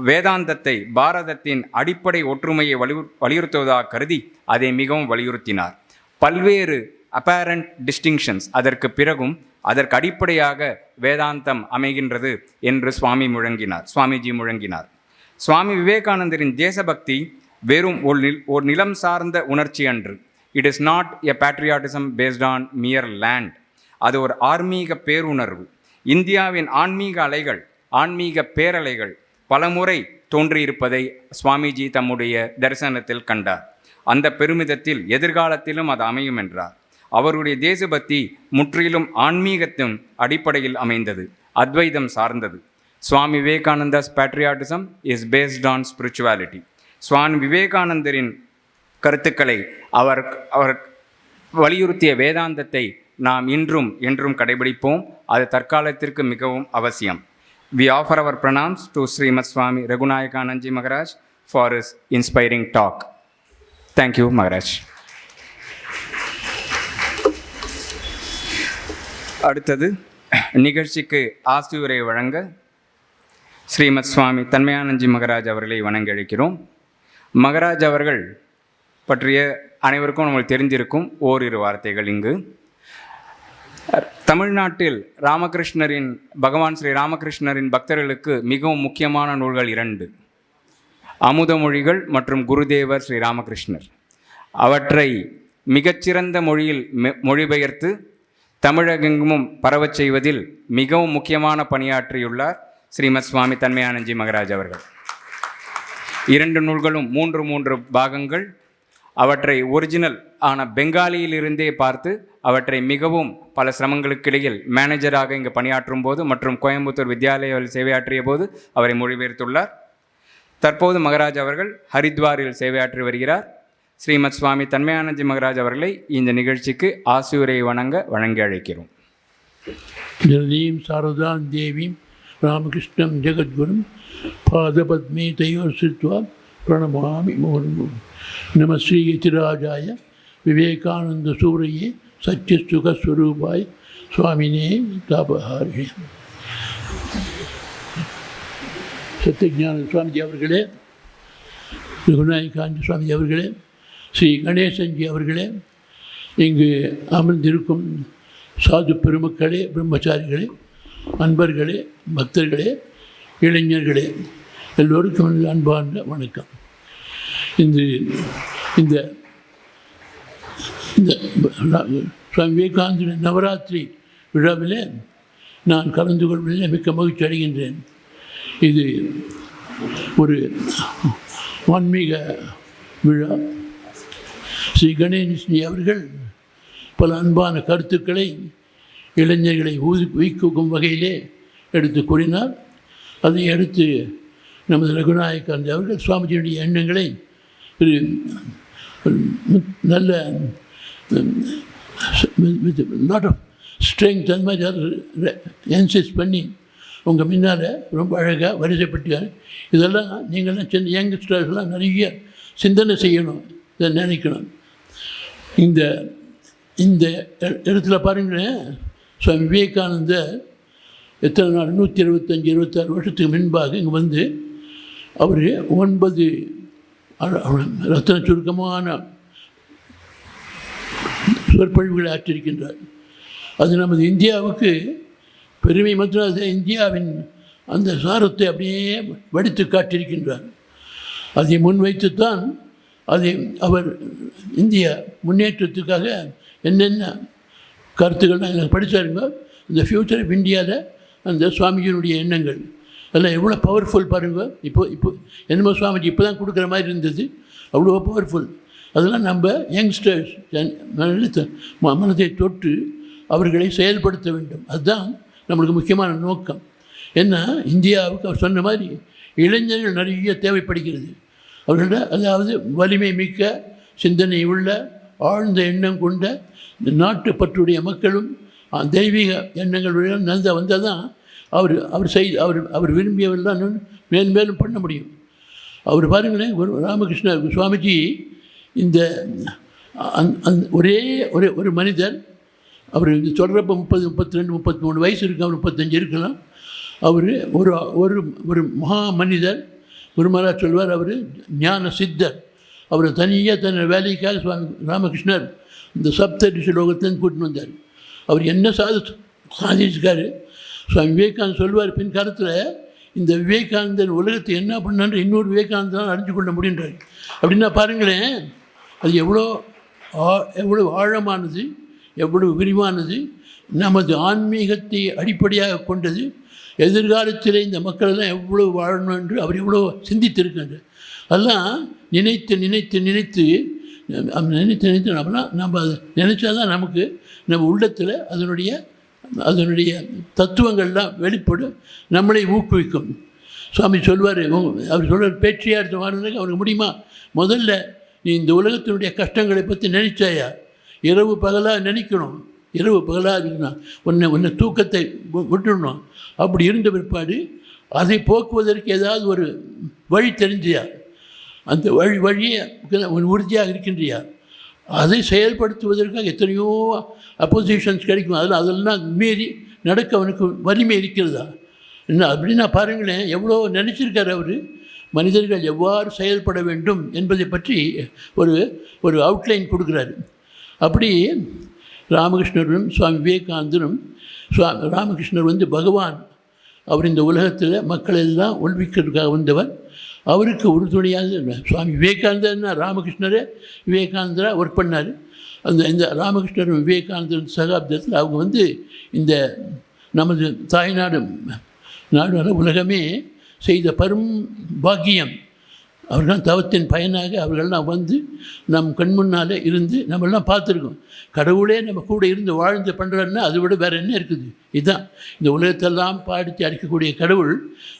Speaker 4: வேதாந்தத்தை பாரதத்தின் அடிப்படை ஒற்றுமையை வலியுறுத்துவதாக கருதி அதை மிகவும் வலியுறுத்தினார். பல்வேறு அப்பேரண்ட் டிஸ்டிங்ஷன்ஸ் அதற்கு பிறகும் அதற்கு அடிப்படையாக வேதாந்தம் அமைகின்றது என்று சுவாமிஜி முழங்கினார். சுவாமி விவேகானந்தரின் தேசபக்தி வெறும் ஒரு நிலம் சார்ந்த உணர்ச்சி அன்று. It is not a patriotism based on mere land. அது ஒரு ஆன்மீக பேருணர்வு. இந்தியாவின் ஆன்மீக பேரலைகள் பலமுறை தோன்றியிருப்பதை சுவாமிஜி தம்முடைய தரிசனத்தில் கண்டார். அந்த பெருமிதத்தில் எதிர்காலத்திலும் அது அமையும் என்றார். அவருடைய தேசபக்தி முற்றிலும் ஆன்மீகத்தின் அடிப்படையில் அமைந்தது, அத்வைதம் சார்ந்தது. Swami Vivekananda's patriotism is based on spirituality. Swami விவேகானந்தரின் கருத்துக்களை அவர் வலியுறுத்திய வேதாந்தத்தை நாம் இன்றும் என்றும் கடைபிடிப்போம். அது தற்காலத்திற்கு மிகவும் அவசியம். We offer our pranams to Srimad Swami Raghunayakananji Maharaj for his inspiring talk. Thank you, Maharaj. அடுத்தது நிகழ்ச்சிக்கு ஆசியுரை வழங்க ஸ்ரீமத் சுவாமி தன்மயானந்தி மகராஜ் அவர்களை வணங்கி அழைக்கிறோம். மகராஜ் அவர்கள் பற்றிய அனைவருக்கும் நம்மளுக்கு தெரிந்திருக்கும் ஓரிரு வார்த்தைகள் இங்கு. தமிழ்நாட்டில் பகவான் ஸ்ரீ ராமகிருஷ்ணரின் பக்தர்களுக்கு மிகவும் முக்கியமான நூல்கள் 2: அமுதமொழிகள் மற்றும் குருதேவர் ஸ்ரீ ராமகிருஷ்ணர். அவற்றை மிகச்சிறந்த மொழியில் மொழிபெயர்த்து தமிழகெங்கும் பரவச் செய்வதில் மிகவும் முக்கியமான பணியாற்றியுள்ளார் ஸ்ரீமத் சுவாமி தன்மயானந்தி மகராஜ் அவர்கள். 2 நூல்களும் 3 பாகங்கள். அவற்றை ஒரிஜினல் ஆன பெங்காலியிலிருந்தே பார்த்து அவற்றை மிகவும் பல சிரமங்களுக்கிடையில் மேனேஜராக இங்கு பணியாற்றும் போது மற்றும் கோயம்புத்தூர் வித்யாலயாவில் சேவையாற்றிய போது அவரை மொழிபெயர்த்துள்ளார். தற்போது மகராஜ் அவர்கள் ஹரித்வாரில் சேவையாற்றி வருகிறார். ஸ்ரீமத் சுவாமி தன்மயானந்தி மகராஜ் அவர்களை இந்த நிகழ்ச்சிக்கு ஆசியுரை வழங்கி அழைக்கிறோம்.
Speaker 9: ஜனனீம் சாரதாம் தேவீம் रामकृष्णं जगद्गुरुं पादपद्मे तयोर्श्रित्वा प्रणमामि मुहुर्मुहुः नमः श्रीयतिराजाय विवेकानन्दसूरये सच्चित्सुखस्वरूपाय स्वामिने तापहारिणे சத்யஞான சுவாமிஜி அவர்களே, ரகுநாயகாந்தி சுவாமிஜி அவர்களே, ஸ்ரீ கணேசன்ஜி அவர்களே, இங்கு அமர்ந்திருக்கும் சாது பெருமக்களே, பிரம்மச்சாரிகளே, அன்பர்களே, பக்தர்களே, இளைஞர்களே, எல்லோருக்கும் அன்பார்ந்த வணக்கம். இந்த இந்த இந்த சுவாமி விவேகானந்த நவராத்திரி விழாவில் நான் கலந்து கொள்வதில் மிக்க மகிழ்ச்சி அடைகின்றேன். இது ஒரு ஆன்மீக விழா. ஸ்ரீ கணேசன்ஜி அவர்கள் பல அன்பான கருத்துக்களை இளைஞர்களை ஊக்குவிக்கும் வகையிலே எடுத்து கூறினார். அதை அடுத்து நமது ரகுநாயகாந்தி அவர்கள் சுவாமிஜியுடைய எண்ணங்களை நல்ல லாட் ஆஃப் ஸ்ட்ரெங்க் அந்த மாதிரி என்சிஸ்ட் பண்ணி உங்கள் முன்னால் ரொம்ப அழகாக வரிசைப்பட்டார். இதெல்லாம் நீங்கள்லாம் சின்ன யங்ஸ்டர்ஸ்லாம் நிறைய சிந்தனை செய்யணும், இதை நினைக்கணும். இந்த இந்த இடத்துல பாருங்களேன், சுவாமி விவேகானந்தர் எத்தனை நாள் 125-26 வருஷத்துக்கு முன்பாக இங்கே வந்து அவர் 9 ரத்தன சுருக்கமான சொற்பொழிவுகளை ஆற்றிருக்கின்றார். அது நமது இந்தியாவுக்கு பெருமை மற்றும் அது இந்தியாவின் அந்த சாரத்தை அப்படியே வடித்து காட்டியிருக்கின்றார். அதை முன்வைத்துத்தான் அதை அவர் இந்திய முன்னேற்றத்துக்காக என்னென்ன கருத்துக்கள்லாம் எனக்கு படித்தாருங்க. இந்த ஃப்யூச்சர் ஆஃப் இந்தியாவில் அந்த சுவாமிஜியினுடைய எண்ணங்கள் அதெல்லாம் எவ்வளோ பவர்ஃபுல் பாருங்கள். இப்போ என்னமோ சுவாமிஜி இப்போ தான் கொடுக்குற மாதிரி இருந்தது, அவ்வளோ பவர்ஃபுல். அதெல்லாம் நம்ம யங்ஸ்டர்ஸ் மனதை தொட்டு அவர்களை செயல்படுத்த வேண்டும். அதுதான் நம்மளுக்கு முக்கியமான நோக்கம். ஏன்னா இந்தியாவுக்கு அவர் சொன்ன மாதிரி இளைஞர்கள் நிறைய தேவைப்படுகிறது. அவர்கள அதாவது வலிமை மிக்க சிந்தனை உள்ள ஆழ்ந்த எண்ணம் கொண்ட இந்த நாட்டுப்பற்றுடைய மக்களும் தெய்வீக எண்ணங்கள் நல்ல வந்தால் தான் அவர் விரும்பியவெல்லாம் மேலும் மேலும் பண்ண முடியும். அவர் பாருங்களேன், ராமகிருஷ்ண சுவாமிஜி இந்த ஒரே ஒரு மனிதர், அவர் சொல்கிறப்ப 30, 32, 33 வயசு இருக்கு, அவர் 35 இருக்கலாம். அவர் ஒரு ஒரு மகா மனிதர். குருமராஜ் சொல்வார், அவர் ஞான சித்தர். அவர் தனியாக தன்னை வேலைக்காக சுவாமி ராமகிருஷ்ணர் இந்த சப்தரிஷி லோகத்திலேருந்து கூட்டின்னு வந்தார். அவர் என்ன சாதிச்சிருக்காரு. சுவாமி விவேகானந்தர் சொல்வார் பின்காலத்தில், இந்த விவேகானந்தன் உலகத்தை என்ன பண்ணான்ற இன்னொரு விவேகானந்தனால் அறிஞ்சு கொள்ள முடியுன்றார். அப்படின்னா பாருங்களேன், அது எவ்வளோ ஆழமானது, எவ்வளவு விரிவானது, நமது ஆன்மீகத்தை அடிப்படையாக கொண்டது. எதிர்காலத்தில் இந்த மக்களெல்லாம் எவ்வளோ வாழணும் என்று அவர் எவ்வளோ சிந்தித்திருக்கின்றார். அதெல்லாம் நினைத்து நினைத்து நினைத்து நினைத்து நினைத்து நம்ம அதை நினச்சா தான் நமக்கு நம்ம உள்ளத்தில் அதனுடைய தத்துவங்கள்லாம் வெளிப்படும், நம்மளை ஊக்குவிக்கும். சுவாமி சொல்வார், அவர் சொல்வார், பேச்சியார் வாழ்றதுக்கு அவருக்கு முடியுமா? முதல்ல நீ இந்த உலகத்தினுடைய கஷ்டங்களை பற்றி நினைச்சாயா? இரவு பகலாக நினைக்கணும், இரவு பகலாக இருக்கணும், உன்னை தூக்கத்தை விட்டுடணும். அப்படி இருந்த பிற்பாடு அதை போக்குவதற்கு ஏதாவது ஒரு வழி தெரிஞ்சியா? அந்த வழியை உறுதியாக இருக்கின்றியா? அதை செயல்படுத்துவதற்காக எத்தனையோ அப்போசிஷன்ஸ் கிடைக்கும். அதெல்லாம் மீறி நடக்க அவனுக்கு வலிமை இருக்கிறதா? என்ன அப்படின்னா பாருங்களேன், எவ்வளோ நினச்சிருக்கார் அவர். மனிதர்கள் எவ்வாறு செயல்பட வேண்டும் என்பதை பற்றி ஒரு அவுட்லைன் கொடுக்குறாரு. அப்படி ராமகிருஷ்ணரும் சுவாமி விவேகானந்தரும், ராமகிருஷ்ணர் வந்து பகவான். அவர் இந்த உலகத்தில் மக்கள் எல்லாம் உள்விக்கிறதுக்காக வந்தவர். அவருக்கு உறுதுணையாக சுவாமி விவேகானந்தர்னா ராமகிருஷ்ணரே விவேகானந்தராக ஒர்க் பண்ணார். இந்த ராமகிருஷ்ணரும் விவேகானந்தரும் சகாப்தத்தில் அவங்க வந்து இந்த நமது தாய்நாடு உலகமே செய்த பெரும் பாக்கியம். அவர்கள் தவத்தின் பயனாக அவர்கள்லாம் வந்து நம் கண் முன்னால் இருந்து நம்மளாம் பார்த்துருக்கோம். கடவுளே நம்ம கூட இருந்து வாழ்ந்து பண்ணுறாருன்னா அதை விட வேறு என்ன இருக்குது? இதுதான் இந்த உலகத்தெல்லாம் பாடித்து அடிக்கக்கூடிய கடவுள்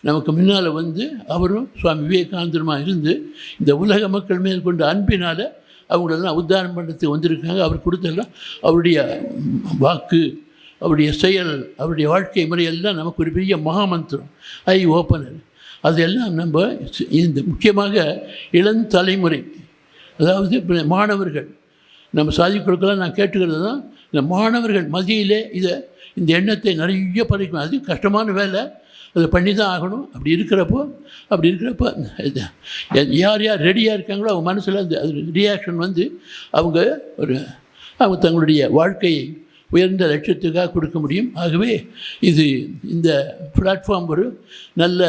Speaker 9: நமக்கு முன்னால் வந்து அவரும் சுவாமி விவேகானந்தருமாக இருந்து இந்த உலக மக்கள் மேல் கொண்ட அன்பினால் அவங்களெல்லாம் உத்தாரணம் பண்ணுறதுக்கு வந்திருக்காங்க. அவர் கொடுத்தெல்லாம் அவருடைய வாக்கு, அவருடைய செயல், அவருடைய வாழ்க்கை முறையெல்லாம் நமக்கு ஒரு பெரிய மகாமந்திரம், ஐ ஓப்பனர். அதெல்லாம் நம்ம இந்த முக்கியமாக இளந்தலைமுறை, அதாவது மாணவர்கள், நம்ம சாதிக்குழுக்கெல்லாம் நான் கேட்டுக்கிறது தான், இந்த மாணவர்கள் மத்தியிலே இந்த எண்ணத்தை நிறைய பறிக்கணும். அது கஷ்டமான வேலை, அதை பண்ணி தான் ஆகணும். அப்படி இருக்கிறப்போ யார் யார் ரெடியாக இருக்காங்களோ அவங்க மனசில் அந்த ரியாக்ஷன் வந்து அவங்க தங்களுடைய வாழ்க்கையை உயர்ந்த லட்சியத்துக்காக கொடுக்க முடியும். ஆகவே இந்த பிளாட்ஃபார்ம் ஒரு நல்ல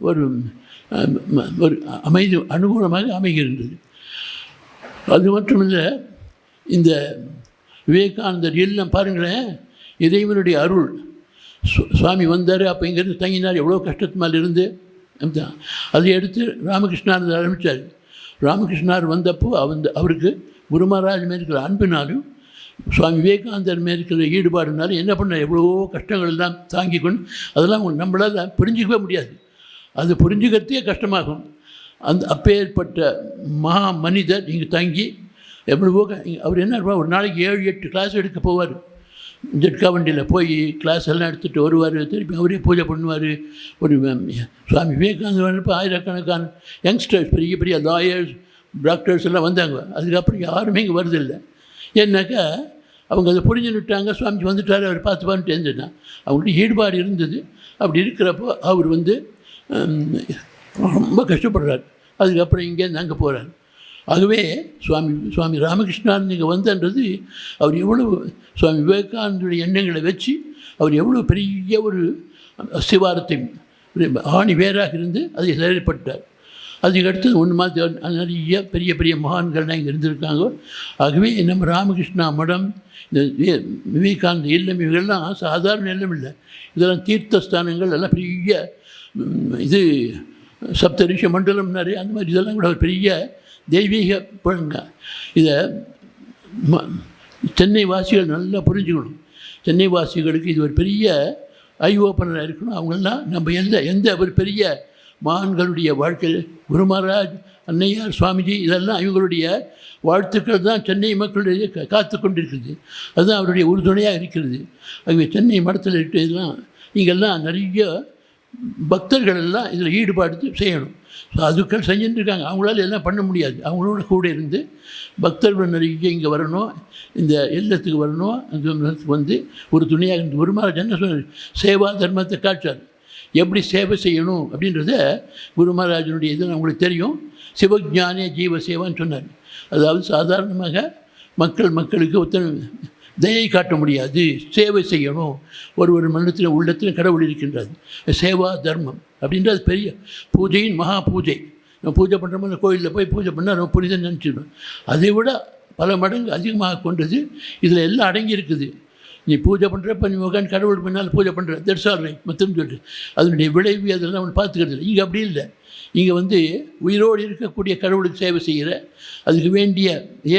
Speaker 9: ஒரு அனுகூலமாக அமைகின்றது. அது மட்டுமில்லை, இந்த விவேகானந்தர் இல்லம் பாருங்களேன், இறைவனுடைய அருள். சுவாமி வந்தார், அப்போ இங்கேருந்து தங்கினார், எவ்வளோ கஷ்டத்து மேலே இருந்து அதை எடுத்து ராமகிருஷ்ணார் ஆரம்பித்தார். ராமகிருஷ்ணார் வந்தப்போ அவருக்கு குரு மகாராஜ் மேல் இருக்கிற அன்பினாலும் சுவாமி விவேகானந்தர் மேல் இருக்கிற ஈடுபாடுனாலும் என்ன பண்ண எவ்வளவோ கஷ்டங்கள் எல்லாம் தாங்கி கொண்டு அதெல்லாம் நம்மளால் புரிஞ்சிக்கவே முடியாது. அது புரிஞ்சுக்கிறதே கஷ்டமாகும். அப்பேற்பட்ட மகா மனிதர் இங்கே தங்கி எவ்வளவோ அவர் என்ன ஒரு நாளைக்கு 7-8 கிளாஸ் எடுக்க போவார். ஜட்கா வண்டியில் போய் கிளாஸ் எல்லாம் எடுத்துகிட்டு வருவார், திருப்பி அவரே பூஜை பண்ணுவார். ஒரு சுவாமி விவேகானந்தர் வரப்போ ஆயிரக்கணக்கான யங்ஸ்டர்ஸ், பெரிய பெரிய லாயர்ஸ், டாக்டர்ஸ் எல்லாம் வந்தாங்க. அதுக்கப்புறம் யாருமே இங்கே வருதில்லை. ஏன்னாக்கா அவங்க அதை புரிஞ்சுன்னுட்டாங்க, சுவாமிஜி வந்துட்டார், அவர் பார்த்துப்பான்னு தெரிஞ்சுட்டான். அவங்களுக்கு ஈடுபாடு இருந்தது. அப்படி இருக்கிறப்போ அவர் ரொம்ப கஷ்டப்படுறார். அதுக்கப்புறம் இங்கேருந்து அங்கே போகிறார். ஆகவே சுவாமி ராமகிருஷ்ணானந்த இங்கே வந்தன்றது அவர் எவ்வளவு சுவாமி விவேகானந்தருடைய எண்ணங்களை வச்சு அவர் எவ்வளோ பெரிய ஒரு சிவாரத்தை ஆணி வேறாக இருந்து அதை செயல்பட்டார். அதுக்கடுத்து ஒன்று மாதிரி நிறைய பெரிய பெரிய மகான்கள்லாம் இங்கே இருந்திருக்காங்க. ஆகவே நம்ம ராமகிருஷ்ணா மடம், இந்த விவேகானந்த இல்லம், இவங்கெல்லாம் சாதாரண இல்லம் இல்லை. இதெல்லாம் தீர்த்தஸ்தானங்கள் எல்லாம் பெரிய சப்தரிஷ மண்டலம்னாரு, அந்த மாதிரி இதெல்லாம் கூட ஒரு பெரிய தெய்வீக பழங்க. இதை சென்னை வாசிகள் நல்லா புரிஞ்சுக்கணும். சென்னை வாசிகளுக்கு இது ஒரு பெரிய ஐ ஓப்பனராக இருக்கணும். அவங்கெல்லாம் நம்ம எந்த ஒரு பெரிய மகான்களுடைய வாழ்க்கையில் குரு மகாராஜ், அன்னையார், சுவாமிஜி, இதெல்லாம் இவங்களுடைய வாழ்த்துக்கள் தான் சென்னை மக்களுடைய காத்து கொண்டிருக்கிறது. அதுதான் அவருடைய உறுதுணையாக இருக்கிறது. ஆகவே சென்னை மடத்தில் இருக்கிறதுலாம் இங்கெல்லாம் நிறைய பக்தர்கள் எல்லாம் இதில் ஈடுபாடு செய்யணும். அதுக்கள் செஞ்சுட்டுருக்காங்க. அவங்களால எல்லாம் பண்ண முடியாது. அவங்களோட கூட இருந்து பக்தர்கள் நிறைய இங்கே வரணும், இந்த இல்லத்துக்கு வரணும். அந்த வந்து ஒரு துணையாக இருந்து குரு மகாராஜ் என்ன சொன்னார், சேவா தர்மத்தை காட்டார். எப்படி சேவை செய்யணும் அப்படின்றத குரு மகாராஜனுடைய இது அவங்களுக்கு தெரியும். சிவஜானே ஜீவ சேவான்னு சொன்னார். அதாவது சாதாரணமாக மக்களுக்கு ஒருத்தர் தயை காட்ட முடியாது, சேவை செய்யணும். ஒரு மனத்தில் உள்ளத்தில் கடவுள் இருக்கின்றது. சேவா தர்மம் அப்படின்றது பெரிய பூஜையின் மகா பூஜை. நம்ம பூஜை பண்ணுறோமோ கோயிலில் போய் பூஜை பண்ணால் நம்ம புனிதம் நினச்சிடணும். அதை விட பல மடங்கு அதிகமாக கொண்டது இதில் எல்லாம் அடங்கி இருக்குது. நீ பூஜை பண்ணுறப்ப நீ உட்காந்து கடவுள் பின்னால் பூஜை பண்ணுற தட்ஸ் ஆல் ரைட் மொத்தம் சொல்லிட்டு அதனுடைய விளைவு அதெல்லாம் அவன் பார்த்துக்கிறது இல்லை. இங்கே அப்படி இல்லை. இங்கே உயிரோடு இருக்கக்கூடிய கடவுளுக்கு சேவை செய்கிற, அதுக்கு வேண்டிய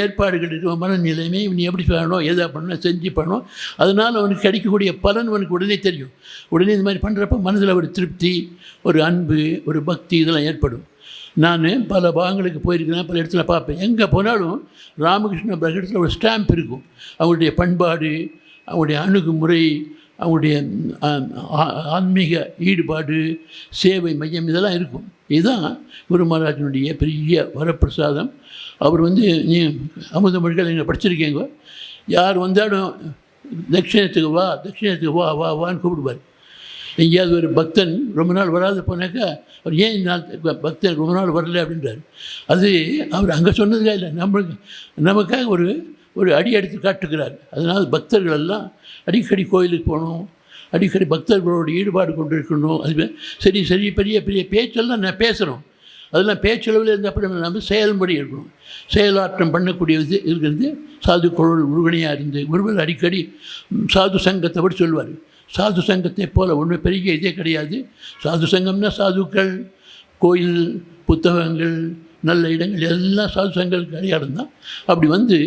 Speaker 9: ஏற்பாடுகள் இருக்கிற மனநிலைமை நீ எப்படி பண்ணணும், எதை பண்ணணும், செஞ்சு பண்ணணும். அதனால் அவனுக்கு கிடைக்கக்கூடிய பலன் அவனுக்கு உடனே தெரியும். உடனே இந்த மாதிரி பண்ணுறப்ப மனதில் ஒரு திருப்தி, ஒரு அன்பு, ஒரு பக்தி இதெல்லாம் ஏற்படும். நான் பல பாகங்களுக்கு போயிருக்கிறேன், பல இடத்துல பார்ப்பேன். எங்கே போனாலும் ராமகிருஷ்ண பிரகடத்தில் ஒரு ஸ்டாம்ப் இருக்கும். அவங்களுடைய பண்பாடு, அவங்களுடைய அணுகுமுறை, அவங்களுடைய ஆன்மீக ஈடுபாடு, சேவை மையம் இதெல்லாம் இருக்கும். இதுதான் குரு மகாராஜனுடைய பெரிய வரப்பிரசாதம். அவர் நீ அமுத மொழிகள் எங்கே படிச்சிருக்கீங்க, யார் வந்தாலும் தட்சிணத்துக்கு வா வான்னு கூப்பிடுவார். எங்கேயாவது ஒரு பக்தன் ரொம்ப நாள் வராது போனாக்கா அவர் ஏன் பக்தன் ரொம்ப நாள் வரல அப்படின்றார். அது அவர் அங்கே சொன்னதுக்காக இல்லை, நமக்காக ஒரு அடி எடுத்து காட்டுகிறார். அதனால் பக்தர்கள் எல்லாம் அடிக்கடி கோயிலுக்கு போகணும், அடிக்கடி பக்தர்களோட ஈடுபாடு கொண்டு இருக்கணும். அது சரி பெரிய பெரிய பேச்செல்லாம் நான் பேசுகிறோம். அதெல்லாம் பேச்சளவில் இருந்தப்போ நம்ம செயல்முறை இருக்கணும். செயலாற்றம் பண்ணக்கூடியது இருக்கிறது. சாதுக்களோடு உறுதுணையாக இருந்து ஒருவர் அடிக்கடி சாது சங்கத்தை பற்றி சொல்வார். சாது சங்கத்தை போல் ஒன்று பெரிய இதே கிடையாது. சாது சங்கம்னா சாதுக்கள், கோயில், புத்தகங்கள், நல்ல இடங்கள் எல்லாம் சாது சங்கங்களுக்கு அடையாளம் தான். அப்படி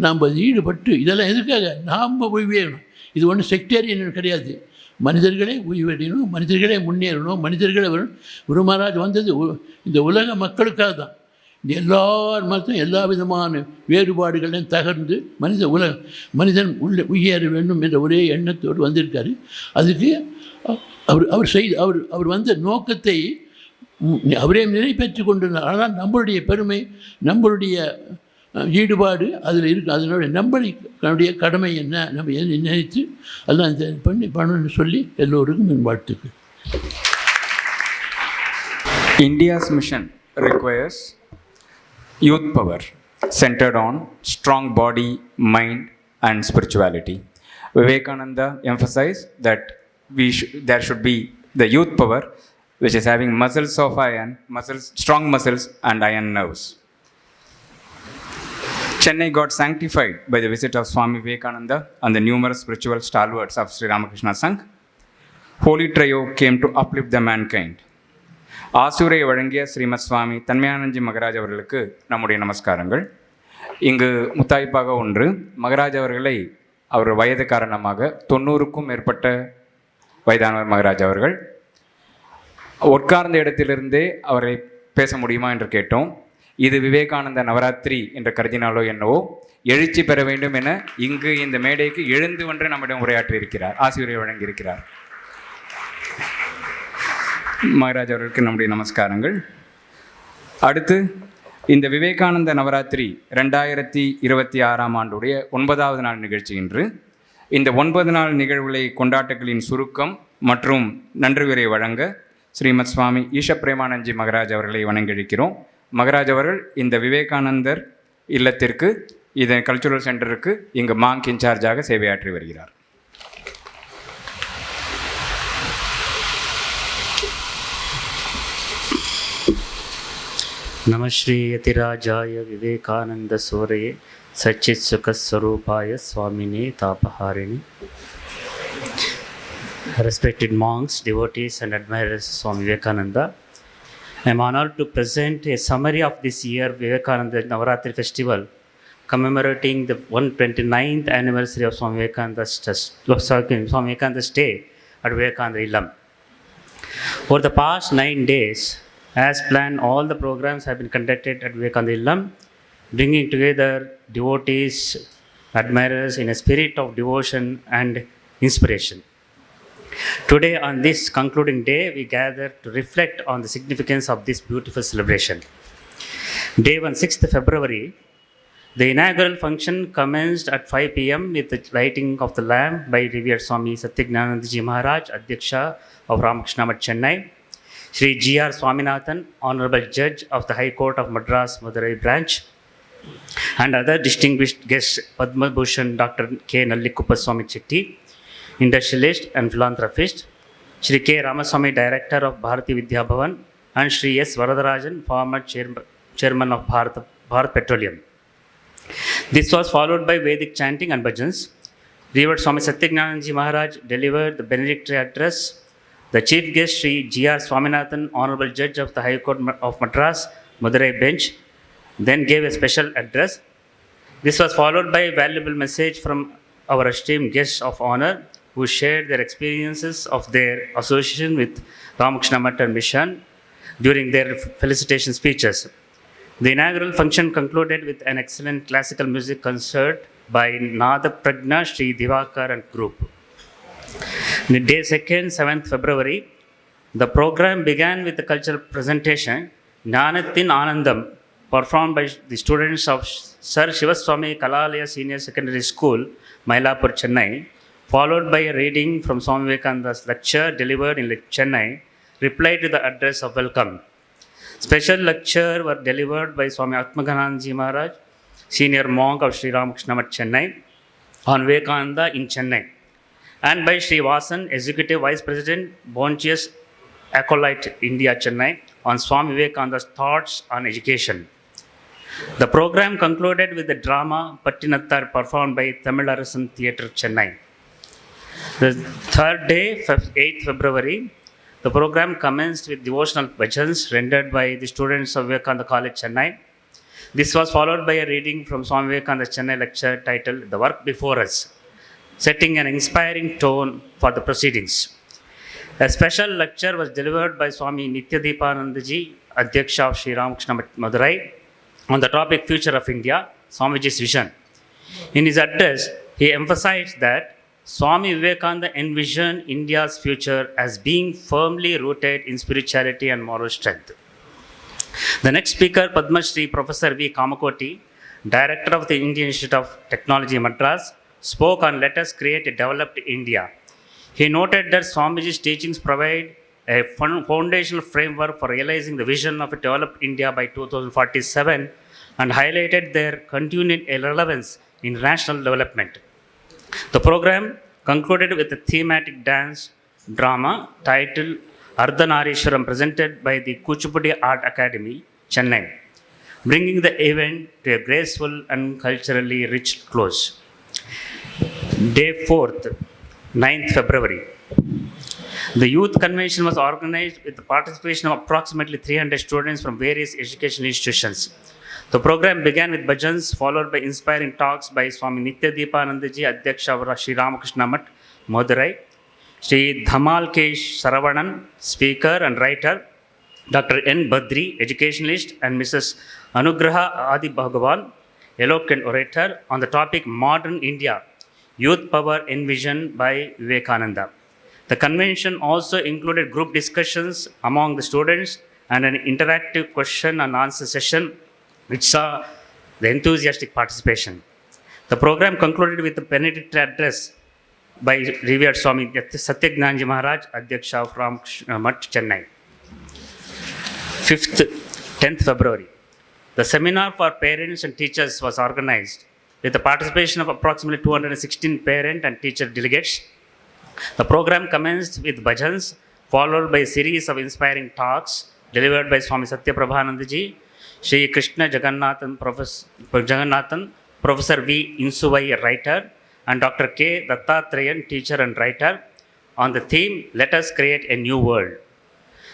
Speaker 9: நாம் ஈடுபட்டு இதெல்லாம் எதுக்காக நாம் ஓய்வேறணும். இது ஒன்றும் செக்டேரியன் கிடையாது. மனிதர்களே ஓய்வடையணும், மனிதர்களே முன்னேறணும், மனிதர்களே வரணும். குரு மகாராஜ் வந்தது இந்த உலக மக்களுக்காக தான். இந்த எல்லார் மதம் எல்லா விதமான வேறுபாடுகளையும் தகர்ந்து மனிதன் உயர வேண்டும் என்ற ஒரே எண்ணத்தோடு வந்திருக்காரு. அதுக்கு அவர் வந்த நோக்கத்தை அவரே நிறைவேற்றி கொண்டிருந்தார். ஆனால் நம்மளுடைய பெருமை, நம்மளுடைய ஈடுபாடு அதில் இருக்குது. அதனுடைய நம்மளுடைய கடமை என்ன, நம்ம நினைத்து அதெல்லாம் பண்ணணும்னு சொல்லி எல்லோருக்கும் என் வாழ்த்துக்கள்.
Speaker 4: India's mission requires youth power centered on strong body, mind, and spirituality. Vivekananda emphasized that there should be the youth power, which is having muscles of iron, strong muscles, and iron nerves. Chennai got sanctified by the visit of Swami Vivekananda and the numerous spiritual stalwarts of Sri Ramakrishna Sangh. Holy trio came to uplift the mankind. ஆசூரை வழங்கிய ஸ்ரீமத் சுவாமி தன்மயானந்தி மகராஜ் அவர்களுக்கு நம்முடைய நமஸ்காரங்கள். இங்கு முத்தாய்ப்பாக ஒன்று, மகராஜ் அவர்களை அவர் வயது காரணமாக 90க்கும் மேற்பட்ட வயதானவர் மகராஜ் அவர்கள். உட்கார்ந்த இடத்திலிருந்தே அவரை பேச முடியுமா என்று கேட்டோம். இது விவேகானந்த நவராத்திரி என்று கருதினாலோ என்னவோ எழுச்சி பெற வேண்டும் என இங்கு இந்த மேடைக்கு எழுந்து வென்று நம்மிடம் உரையாற்றி இருக்கிறார், ஆசிரியரை வழங்கியிருக்கிறார். மகராஜ் அவர்களுக்கு நம்முடைய நமஸ்காரங்கள். அடுத்து இந்த விவேகானந்த நவராத்திரி 2026ஆம் ஆண்டுடைய 9வது நாள் நிகழ்ச்சி இன்று. இந்த 9 நாள் நிகழ்வுகளை கொண்டாட்டங்களின் சுருக்கம் மற்றும் நன்றியுரை வழங்க ஸ்ரீமத் சுவாமி ஈஷ பிரேமானந்தி மகராஜ் அவர்களை வணங்கியிருக்கிறோம். மகராஜ் அவர்கள் இந்த விவேகானந்தர் இல்லத்திற்கு, இதன் கல்ச்சுரல் சென்டருக்கு இங்கு மாங்க் இன்சார்ஜாக சேவையாற்றி வருகிறார்.
Speaker 10: नमः श्री यतिराजाय विवेकानंद सूरये सच्चित सुख स्वरूपाय स्वामिने तापहारिणे. Respected monks, devotees and admirers of Swami Vivekananda, I am honored to present a summary of this year Vivekananda Navaratri festival commemorating the 129th anniversary of Swami Vivekananda's stay at Vivekananda Illam. For the past 9 days, as planned, all the programs have been conducted at Vivekananda Illam, bringing together devotees, admirers in a spirit of devotion and inspiration. Today, on this concluding day, we gather to reflect on the significance of this beautiful celebration. Day 1, 6th February, the inaugural function commenced at 5 p.m. with the lighting of the lamp by revered Swami Satyagnanandaji Maharaj, Adhyaksha of Ramakrishna-Vivekananda, Chennai, Shri G.R. Swaminathan, Honorable Judge of the High Court of Madras, Madurai Branch, and other distinguished guests, Padma Bhushan Dr. K. Nallikuppa Swami Chetti, industrialist and philanthropist, Shri K. Ramaswamy, Director of Bharati Vidya Bhavan, and Shri S. Varadarajan, former Chairman of Bharat Petroleum. This was followed by Vedic chanting and Bhajans. Revered Swami Satyagnanandaji Maharaj delivered the benedictory address. The chief guest, Shri G.R. Swaminathan, Honorable Judge of the High Court of Madras, Madurai Bench, then gave a special address. This was followed by a valuable message from our esteemed guests of honor who shared their experiences of their association with Ramakrishna Mission during their felicitation speeches. The inaugural function concluded with an excellent classical music concert by Nada Pragna Shri Divakar and group. On day 2nd, 7th February, the program began with the cultural presentation Jnanathin Anandam, performed by the students of Sir Shivaswamy Kalalaya Senior Secondary School, Mylapur, Chennai, followed by a reading from Swami Vivekananda's lecture delivered in Chennai, reply to the address of welcome. Special lecture were delivered by Swami Atmaganandaji Maharaj, Senior Monk of Sri Ramakrishna-Vivekananda, Chennai, on Vivekananda in Chennai, and by Sri Vasan, Executive Vice President, Bonchius Acolyte, India, Chennai, on Swami Vivekananda's thoughts on education. The program concluded with the drama Pattinatthar performed by Tamil Arasan Theatre, Chennai. The third day, 8th February, the program commenced with devotional bhajans rendered by the students of Vivekananda College, Chennai. This was followed by a reading from Swami Vivekananda's Chennai lecture titled The Work Before Us, setting an inspiring tone for the proceedings. A special lecture was delivered by Swami Nityadeepanandaji, Adhyaksha of Sri Ramakrishna Madurai, on the topic Future of India, Swamiji's vision. In his address, he emphasized that Swami Vivekananda envisioned India's future as being firmly rooted in spirituality and moral strength. The next speaker, Padma Shri Professor V. Kamakoti, Director of the Indian Institute of Technology, Madras, spoke on Let Us Create a Developed India. He noted that Swamiji's teachings provide a foundational framework for realizing the vision of a developed India by 2047 and highlighted their continued relevance in national development. The program concluded with a thematic dance drama titled Ardhanarishwaram, presented by the Kuchipudi Art Academy, Chennai, bringing the event to a graceful and culturally rich close. Day 4th, 9th February. The youth convention was organized with the participation of approximately 300 students from various educational institutions. The program began with bhajans, followed by inspiring talks by Swami Nitya Deepanandaji, Adhyaksha of Sri Ramakrishna Math, Madurai, Sri Dhamal K. Saravanan, speaker and writer, Dr. N. Badri, educationalist, and Mrs. Anugraha Adi Bhagavan, eloquent orator, on the topic Modern India, Youth Power Envisioned by Vivekananda. The convention also included group discussions among the students and an interactive question and answer session, which saw the enthusiastic participation. The program concluded with a benedictory address by revered Swami Satyagnanji Maharaj, Adhyaksha of Ramakrishna Math, Chennai. 10th February. The seminar for parents and teachers was organized with the participation of approximately 216 parent and teacher delegates. The program commenced with bhajans, followed by a series of inspiring talks delivered by Swami Satya Prabhanandaji, Sri Krishna Jagannathan, Professor V. Insuvai, writer, and Dr. K. Dattatrayan, teacher and writer, on the theme Let Us Create a New World.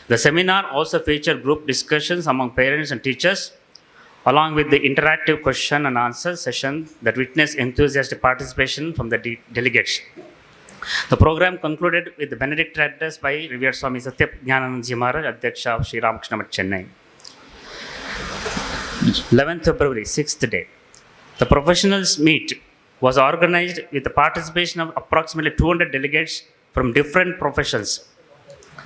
Speaker 10: The seminar also featured group discussions among parents and teachers, along with the interactive question and answer session that witnessed enthusiastic participation from the delegates. The program concluded with the benedictory address by revered Swami Satya Jnananandji Maharaj, Adhyaksha of Sri Ramakrishna Math, Chennai. 11th February, 6th day. The professionals meet was organized with the participation of approximately 200 delegates from different professions.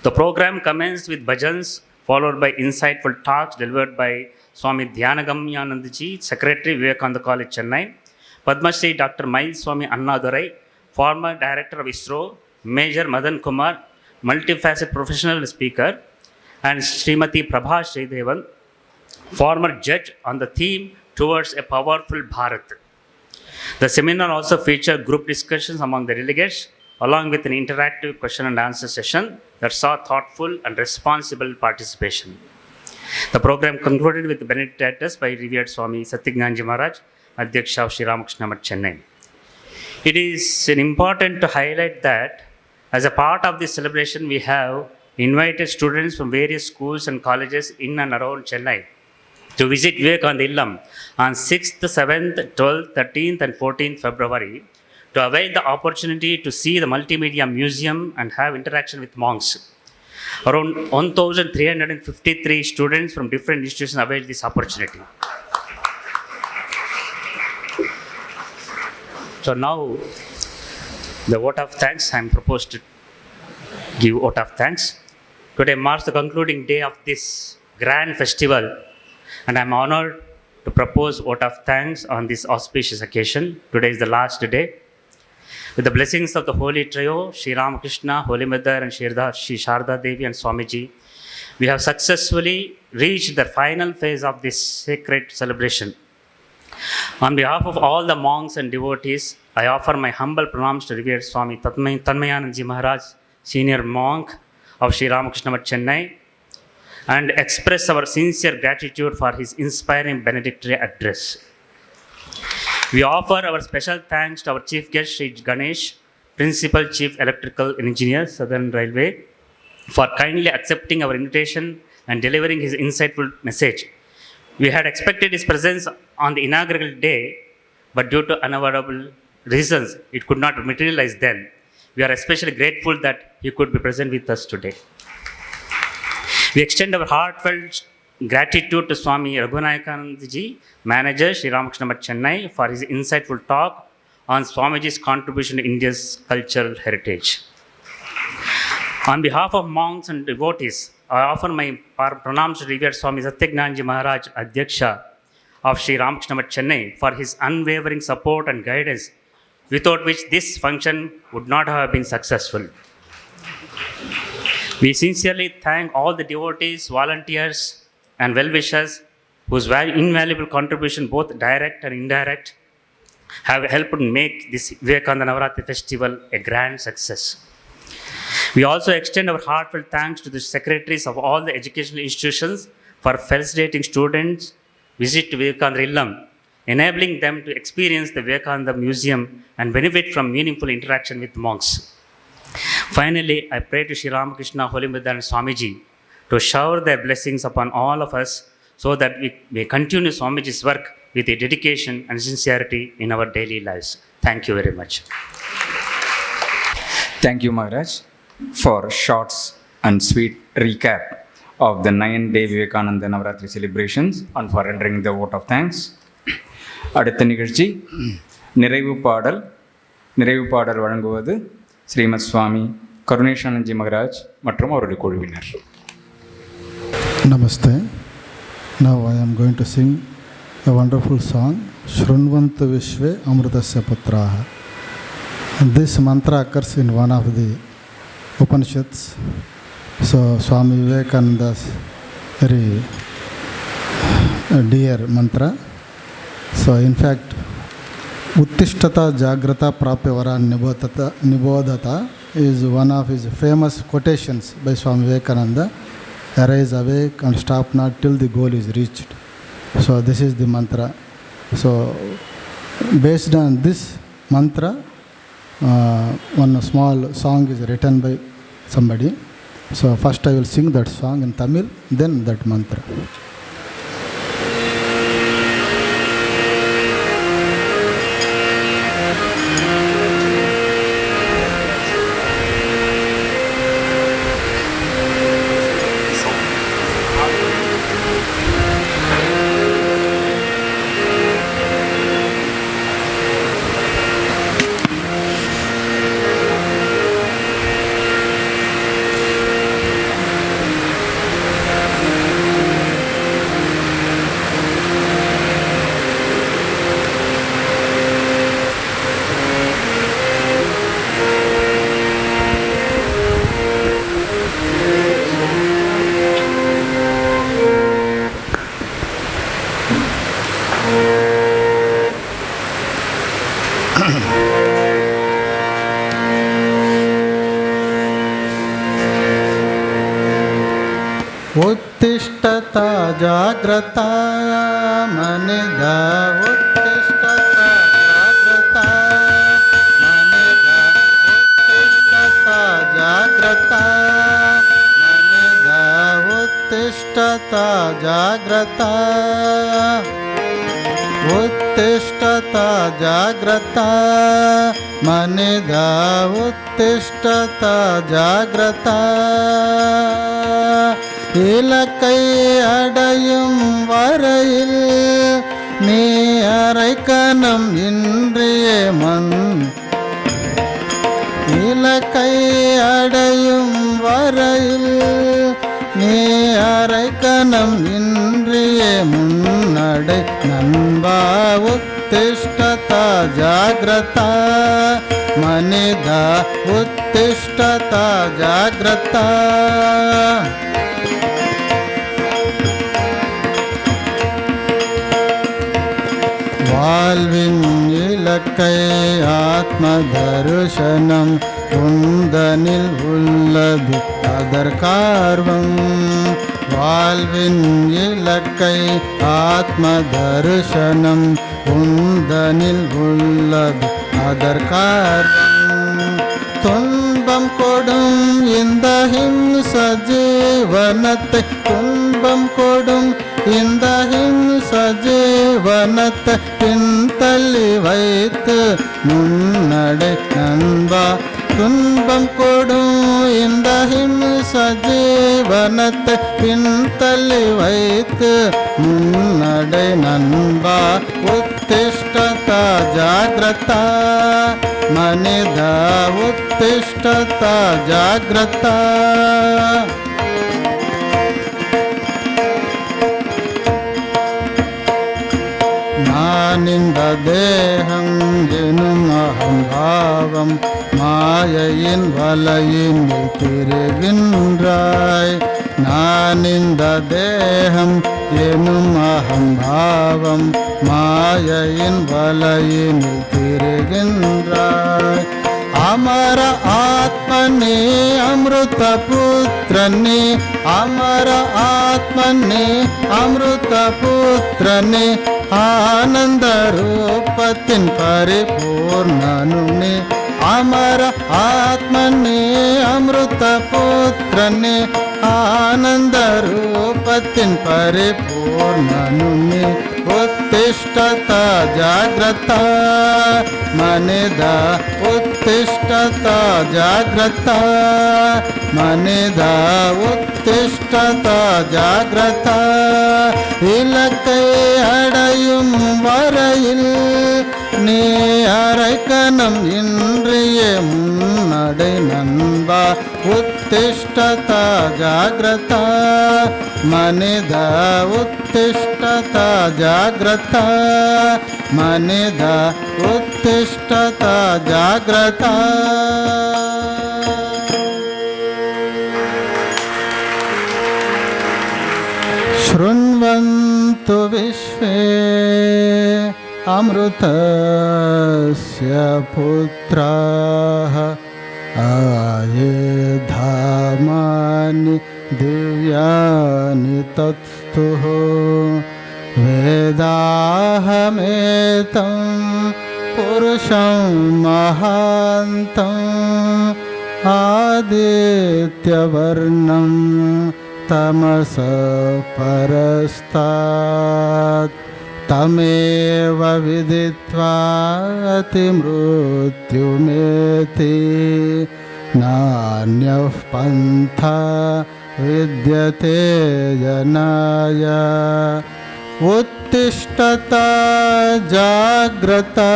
Speaker 10: The program commenced with bhajans, followed by insightful talks delivered by Swami Dhyanagamyanandaji, Secretary, Vivekananda College, Chennai, Padma Shri Dr. Mail Swami Annadurai, former Director of ISRO, Major Madan Kumar, multifaceted professional speaker, and Srimati Prabha Sridevan, former judge on the theme Towards a Powerful Bharat. The seminar also featured group discussions among the delegates, along with an interactive question and answer session that saw thoughtful and responsible participation. The program concluded with the benedictory address by revered Swami Satyagnanji Maharaj, Adhyaksha of Sri Ramakrishna Math, Chennai. It is important to highlight that as a part of this celebration, we have invited students from various schools and colleges in and around Chennai to visit Vivekananda Illam on 6th, 7th, 12th, 13th and 14th February to avail the opportunity to see the multimedia museum and have interaction with monks. Around 1,353 students from different institutions availed this opportunity. So now, the vote of thanks, I am proposed to give vote of thanks. Today marks the concluding day of this grand festival, and I am honored to propose vote of thanks on this auspicious occasion. Today is the last day. With the blessings of the Holy Trio, Sri Ramakrishna, Holy Mother, and Sri Sharda Devi and Swamiji, we have successfully reached the final phase of this sacred celebration. On behalf of all the monks and devotees, I offer my humble pranams to revered Swami Tanmayanandaji Maharaj, senior monk of Sri Ramakrishna Math, Chennai, and express our sincere gratitude for his inspiring benedictory address. We offer our special thanks to our Chief Guest, Sri Ganesh, Principal Chief Electrical Engineer, Southern Railway, for kindly accepting our invitation and delivering his insightful message. We had expected his presence on the inaugural day, but due to unavoidable reasons, it could not materialize then. We are especially grateful that he could be present with us today. We extend our heartfelt gratitude to Swami Raghunayakananda ji, manager Sri Ramakrishna Math Chennai, for his insightful talk on Swamiji's contribution to India's cultural heritage. On behalf of monks and devotees, I offer my pranams to Revered Swami Satyagnanji Maharaj, Adhyaksha of Sri Ramakrishna Math Chennai, for his unwavering support and guidance, without which this function would not have been successful. We sincerely thank all the devotees, volunteers, and well-wishers whose invaluable contribution, both direct and indirect, have helped make this Vivekananda Navaratri festival a grand success. We also extend our heartfelt thanks to the secretaries of all the educational institutions for facilitating students' visit to Vivekananda Illam, enabling them to experience the Vivekananda Museum and benefit from meaningful interaction with monks. Finally, I pray to Sri Ramakrishna Holy Vedanta Swamiji to shower their blessings upon all of us so that we may continue Swamiji's work with a dedication and sincerity in our daily lives. Thank you very much.
Speaker 4: Thank you, Maharaj, for short and sweet recap of the 9-day Vivekananda Navaratri celebrations and for rendering the vote of thanks. அடுத்த நிகழ்ச்சி நிறைவு பாடல் வழங்குவது ஸ்ரீமத் சுவாமி கருணேஷானந்த்ஜி மகராஜ் மற்றும் அவருடைய குழுவினர்.
Speaker 11: Namaste. Now I am going to sing a wonderful song, Shrunvanta Vishve Amritasya Putraha. This mantra occurs in one of the Upanishads. So Swami Vivekananda's very dear mantra. So in fact, Uttishtata Jagrata Prapyavara Nibodhata is one of his famous quotations by Swami Vivekananda. Arise, awake and stop not till the goal is reached. So this is the mantra. So based on this mantra, one small song is written by somebody. So first I will sing that song in Tamil, then that mantra. Uttishtata Jagrata Manida Uttishtata Jagrata Manida Uttishtata Jagrata Manida Uttishtata Jagrata Uttishtata Jagrata Manida Uttishtata Jagrata இலக்கை அடையும் வரையில் நீ அரைக்கணம் இன்றியே மண் இலக்கை அடையும் வரையில் நீ அரைக்கணம் இன்றியே முன்னடை நண்பா உத்திஷ்டதா ஜாக்ரதா மனிதா உத்திஷ்டதா ஜாக்ரதா வாழ்வின் இலக்கை ஆத்ம தரிசனம் உந்தனில் உள்ளது அதற்கார்வம் வாழ்வின் இலக்கை ஆத்ம தரிசனம் உந்தனில் உள்ளது அதற்கார்வம் துன்பம் கொடும் இந்த ஹிம்ச ஜீவனத்தை துன்பம் கொடும் இந்த ஹிம்ச ஜீவனத்தை பின்தள்ளி வைத்து முன்னடை நண்பா துன்பம் கொடும் இந்த ஹிம்ச ஜீவனத்தை பின்தள்ளி வைத்து முன்னடை நண்பா உத்திஷ்டதா ஜாக்ரதா மனிதா உத்திஷ்டதா ஜாக்ரதா நானிந்த தேகம் எனும் அகம்பாவம் மாயையின் வலையினில் திரிகின்றாய் நானிந்த தேகம் எனும் அகம்பாவம் மாயையின் வலையினில் திரிகின்றாய் அமர ஆத்மனே அமிர்த புத்திரனே அமர ஆத்மனே அமிர்த புத்திரனே ஆனந்த ரூபத்தின் பரிபூர்ணனுனே அமர ஆத்மனே அமிர்த புத்திரனே ஆனந்த ரூபத்தின் பரிபூர்ணனுனே உத்திஷ்டதா ஜாக்ரதா மனிதா உத்திஷ்டதா ஜாக்ரதா மனிதா உத்திஷ்டதா ஜாக்ரதா இலக்கை அடையும் வரையில் நீ அரைக்கணம் இன்றிய முன்னடை நண்பா உத்திஷ்டதா ஜாக்ரதா மனிதா உத்திஷ்டதா ஜாக்ரதா மனிதா உத்திஷ்டதா ஜாக்ரதா शृण्वन्तु विश्वे अमृतस्य पुत्राः आयुधामानि दिव्यानि तत्स्तुः वेदाहमेतं पुरुषं महान्तम् आदित्यवर्णं तमस परस्तात् तमेव विदित्वा अतिमृत्युमेति नान्यः पन्था विद्यते जनाय उत्तिष्ठता जाग्रता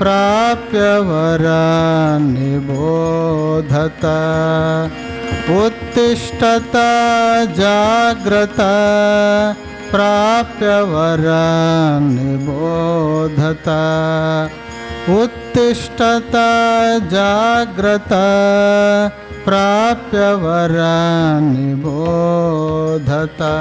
Speaker 11: प्राप्य वरान् निबोधता उत्तिष्ठता जाग्रता प्राप्य वरान् निबोधता उत्तिष्ठता जाग्रता प्राप्य वरान् निबोधता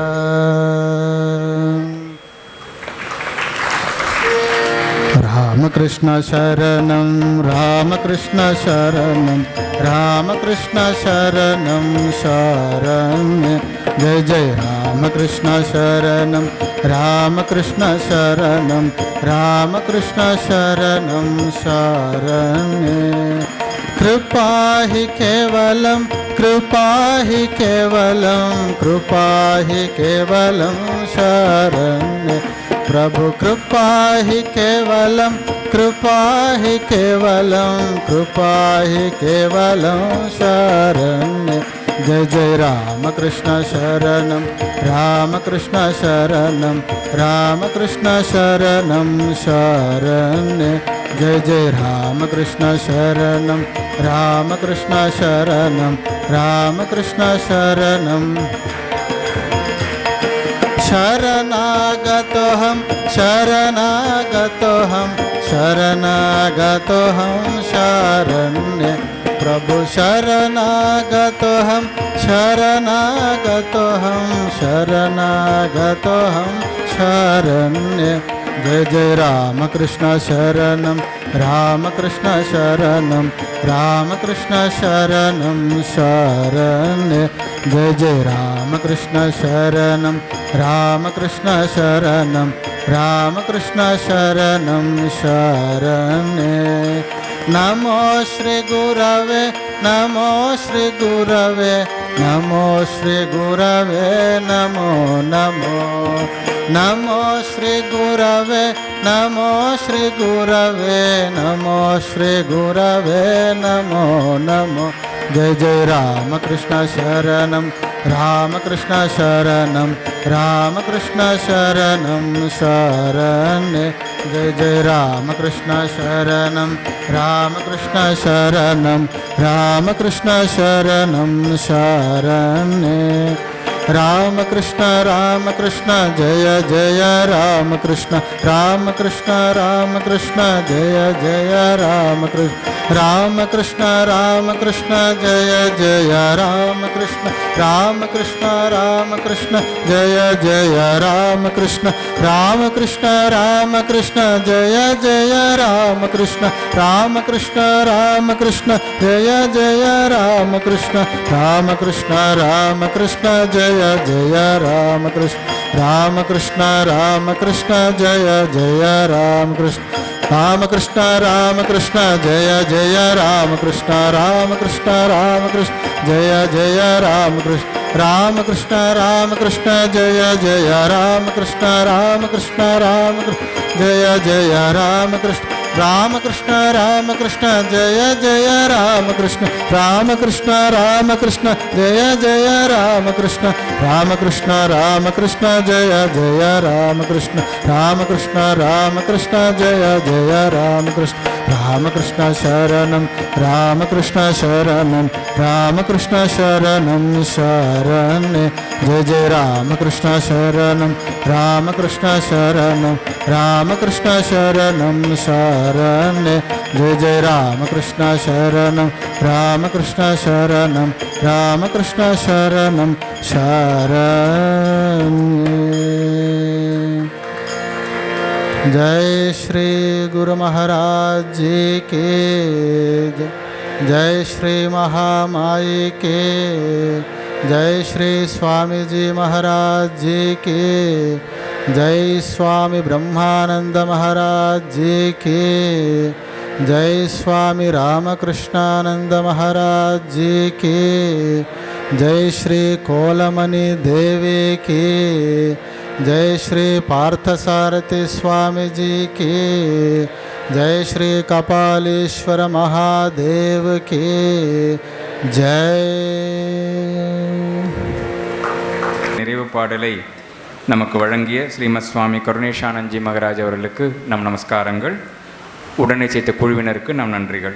Speaker 11: रामकृष्ण शरणं रामकृष्ण शरणं रामकृष्ण शरणं शरण्य जय जय रामकृष्ण शरणं रामकृष्ण शरणं रामकृष्ण शरणं शरण्य कृपा हि केवलं कृपा हि केवलं कृपा हि केवलं शरण्य प्रभु कृपा हि केवलं कृपा हि केवलं कृपा हि केवलं शरण्य जय जय रामकृष्ण शरणं रामकृष्ण शरणं रामकृष्ण शरणं शरण्य जय जय रामकृष्ण शरणं रामकृष्ण शरणं रामकृष्ण शरणं शरणागतोऽहं शरणागतोऽहं शरणागतोऽहं शरण्य प्रभु शरणागतोऽहं शरणागतोऽहं शरणागतोऽहं शरण्य जय जय रामकृष्ण शरणं रामकृष्ण शरणं रामकृष्ण शरणं शरण्य जय जय रामकृष्ण शरणं रामकृष्ण शरणं रामकृष्ण शरणं शरण्य नमो श्री गुरवे नमो श्री गुरवे नमो श्री गुरवे नमो नमो नमो श्री गुरवे नमो श्री गुरवे नमो श्री गुरवे नमो नमो जय जय रामकृष्ण शरणं रामकृष्ण शरणं रामकृष्ण शरणं शरणे जय जय रामकृष्ण शरणं रामकृष्ण शरणं रामकृष्ण शरणं शरणे रामकृष्ण रामकृष्ण जय जय रामकृष्ण रामकृष्ण रामकृष्ण जय जय रामकृष्ण रामकृष्ण रामकृष्ण जय जय रामकृष्ण रामकृष्ण रामकृष्ण जय जय रामकृष्ण रामकृष्ण रामकृष्ण जय जय रामकृष्ण रामकृष्ण रामकृष्ण जय जय रामकृष्ण रामकृष्ण रामकृष्ण जय जय रामकृष्ण रामकृष्ण रामकृष्ण जय जय रामकृष्ण रामकृष्ण रामकृष्ण जय जय रामकृष्ण रामकृष्ण रामकृष्ण जय जय रामकृष्ण रामकृष्ण रामकृष्ण जय जय रामकृष्ण रामकृष्ण रामकृष्ण जय जय रामकृष्ण रामकृष्ण रामकृष्ण जय जय रामकृष्ण रामकृष्ण रामकृष्ण जय जय रामकृष्ण रामकृष्ण रामकृष्ण जय जय रामकृष्ण रामकृष्ण रामकृष्ण जय जय रामकृष्ण रामकृष्ण शरणं रामकृष्ण शरणं रामकृष्ण शरणं शरणे जय जय रामकृष्ण शरणं रामकृष्ण शरणं रामकृष्ण शरणं शरणे जय जय रामकृष्ण शरणं रामकृष्ण शरणं रामकृष्ण शरणं शरणे जय श्री गुरु महाराज जी के जय श्री महामाई के जय श्री स्वामी जी महाराज जी के जय स्वामी ब्रह्मानंद महाराज जी के जय स्वामी रामकृष्णानंद महाराज जी के जय श्री कोलमणि देवी की जय श्री पार्थसारथी स्वामी जी की जय श्री कपालेश्वर महादेव की जय
Speaker 4: நிறைவு பாடலை நமக்கு வழங்கிய ஸ்ரீமத் சுவாமி கருணேஷானந்த்ஜி மகராஜ் அவர்களுக்கு நம் நமஸ்காரங்கள். உடனே சேர்த்த குழுவினருக்கு நம் நன்றிகள்.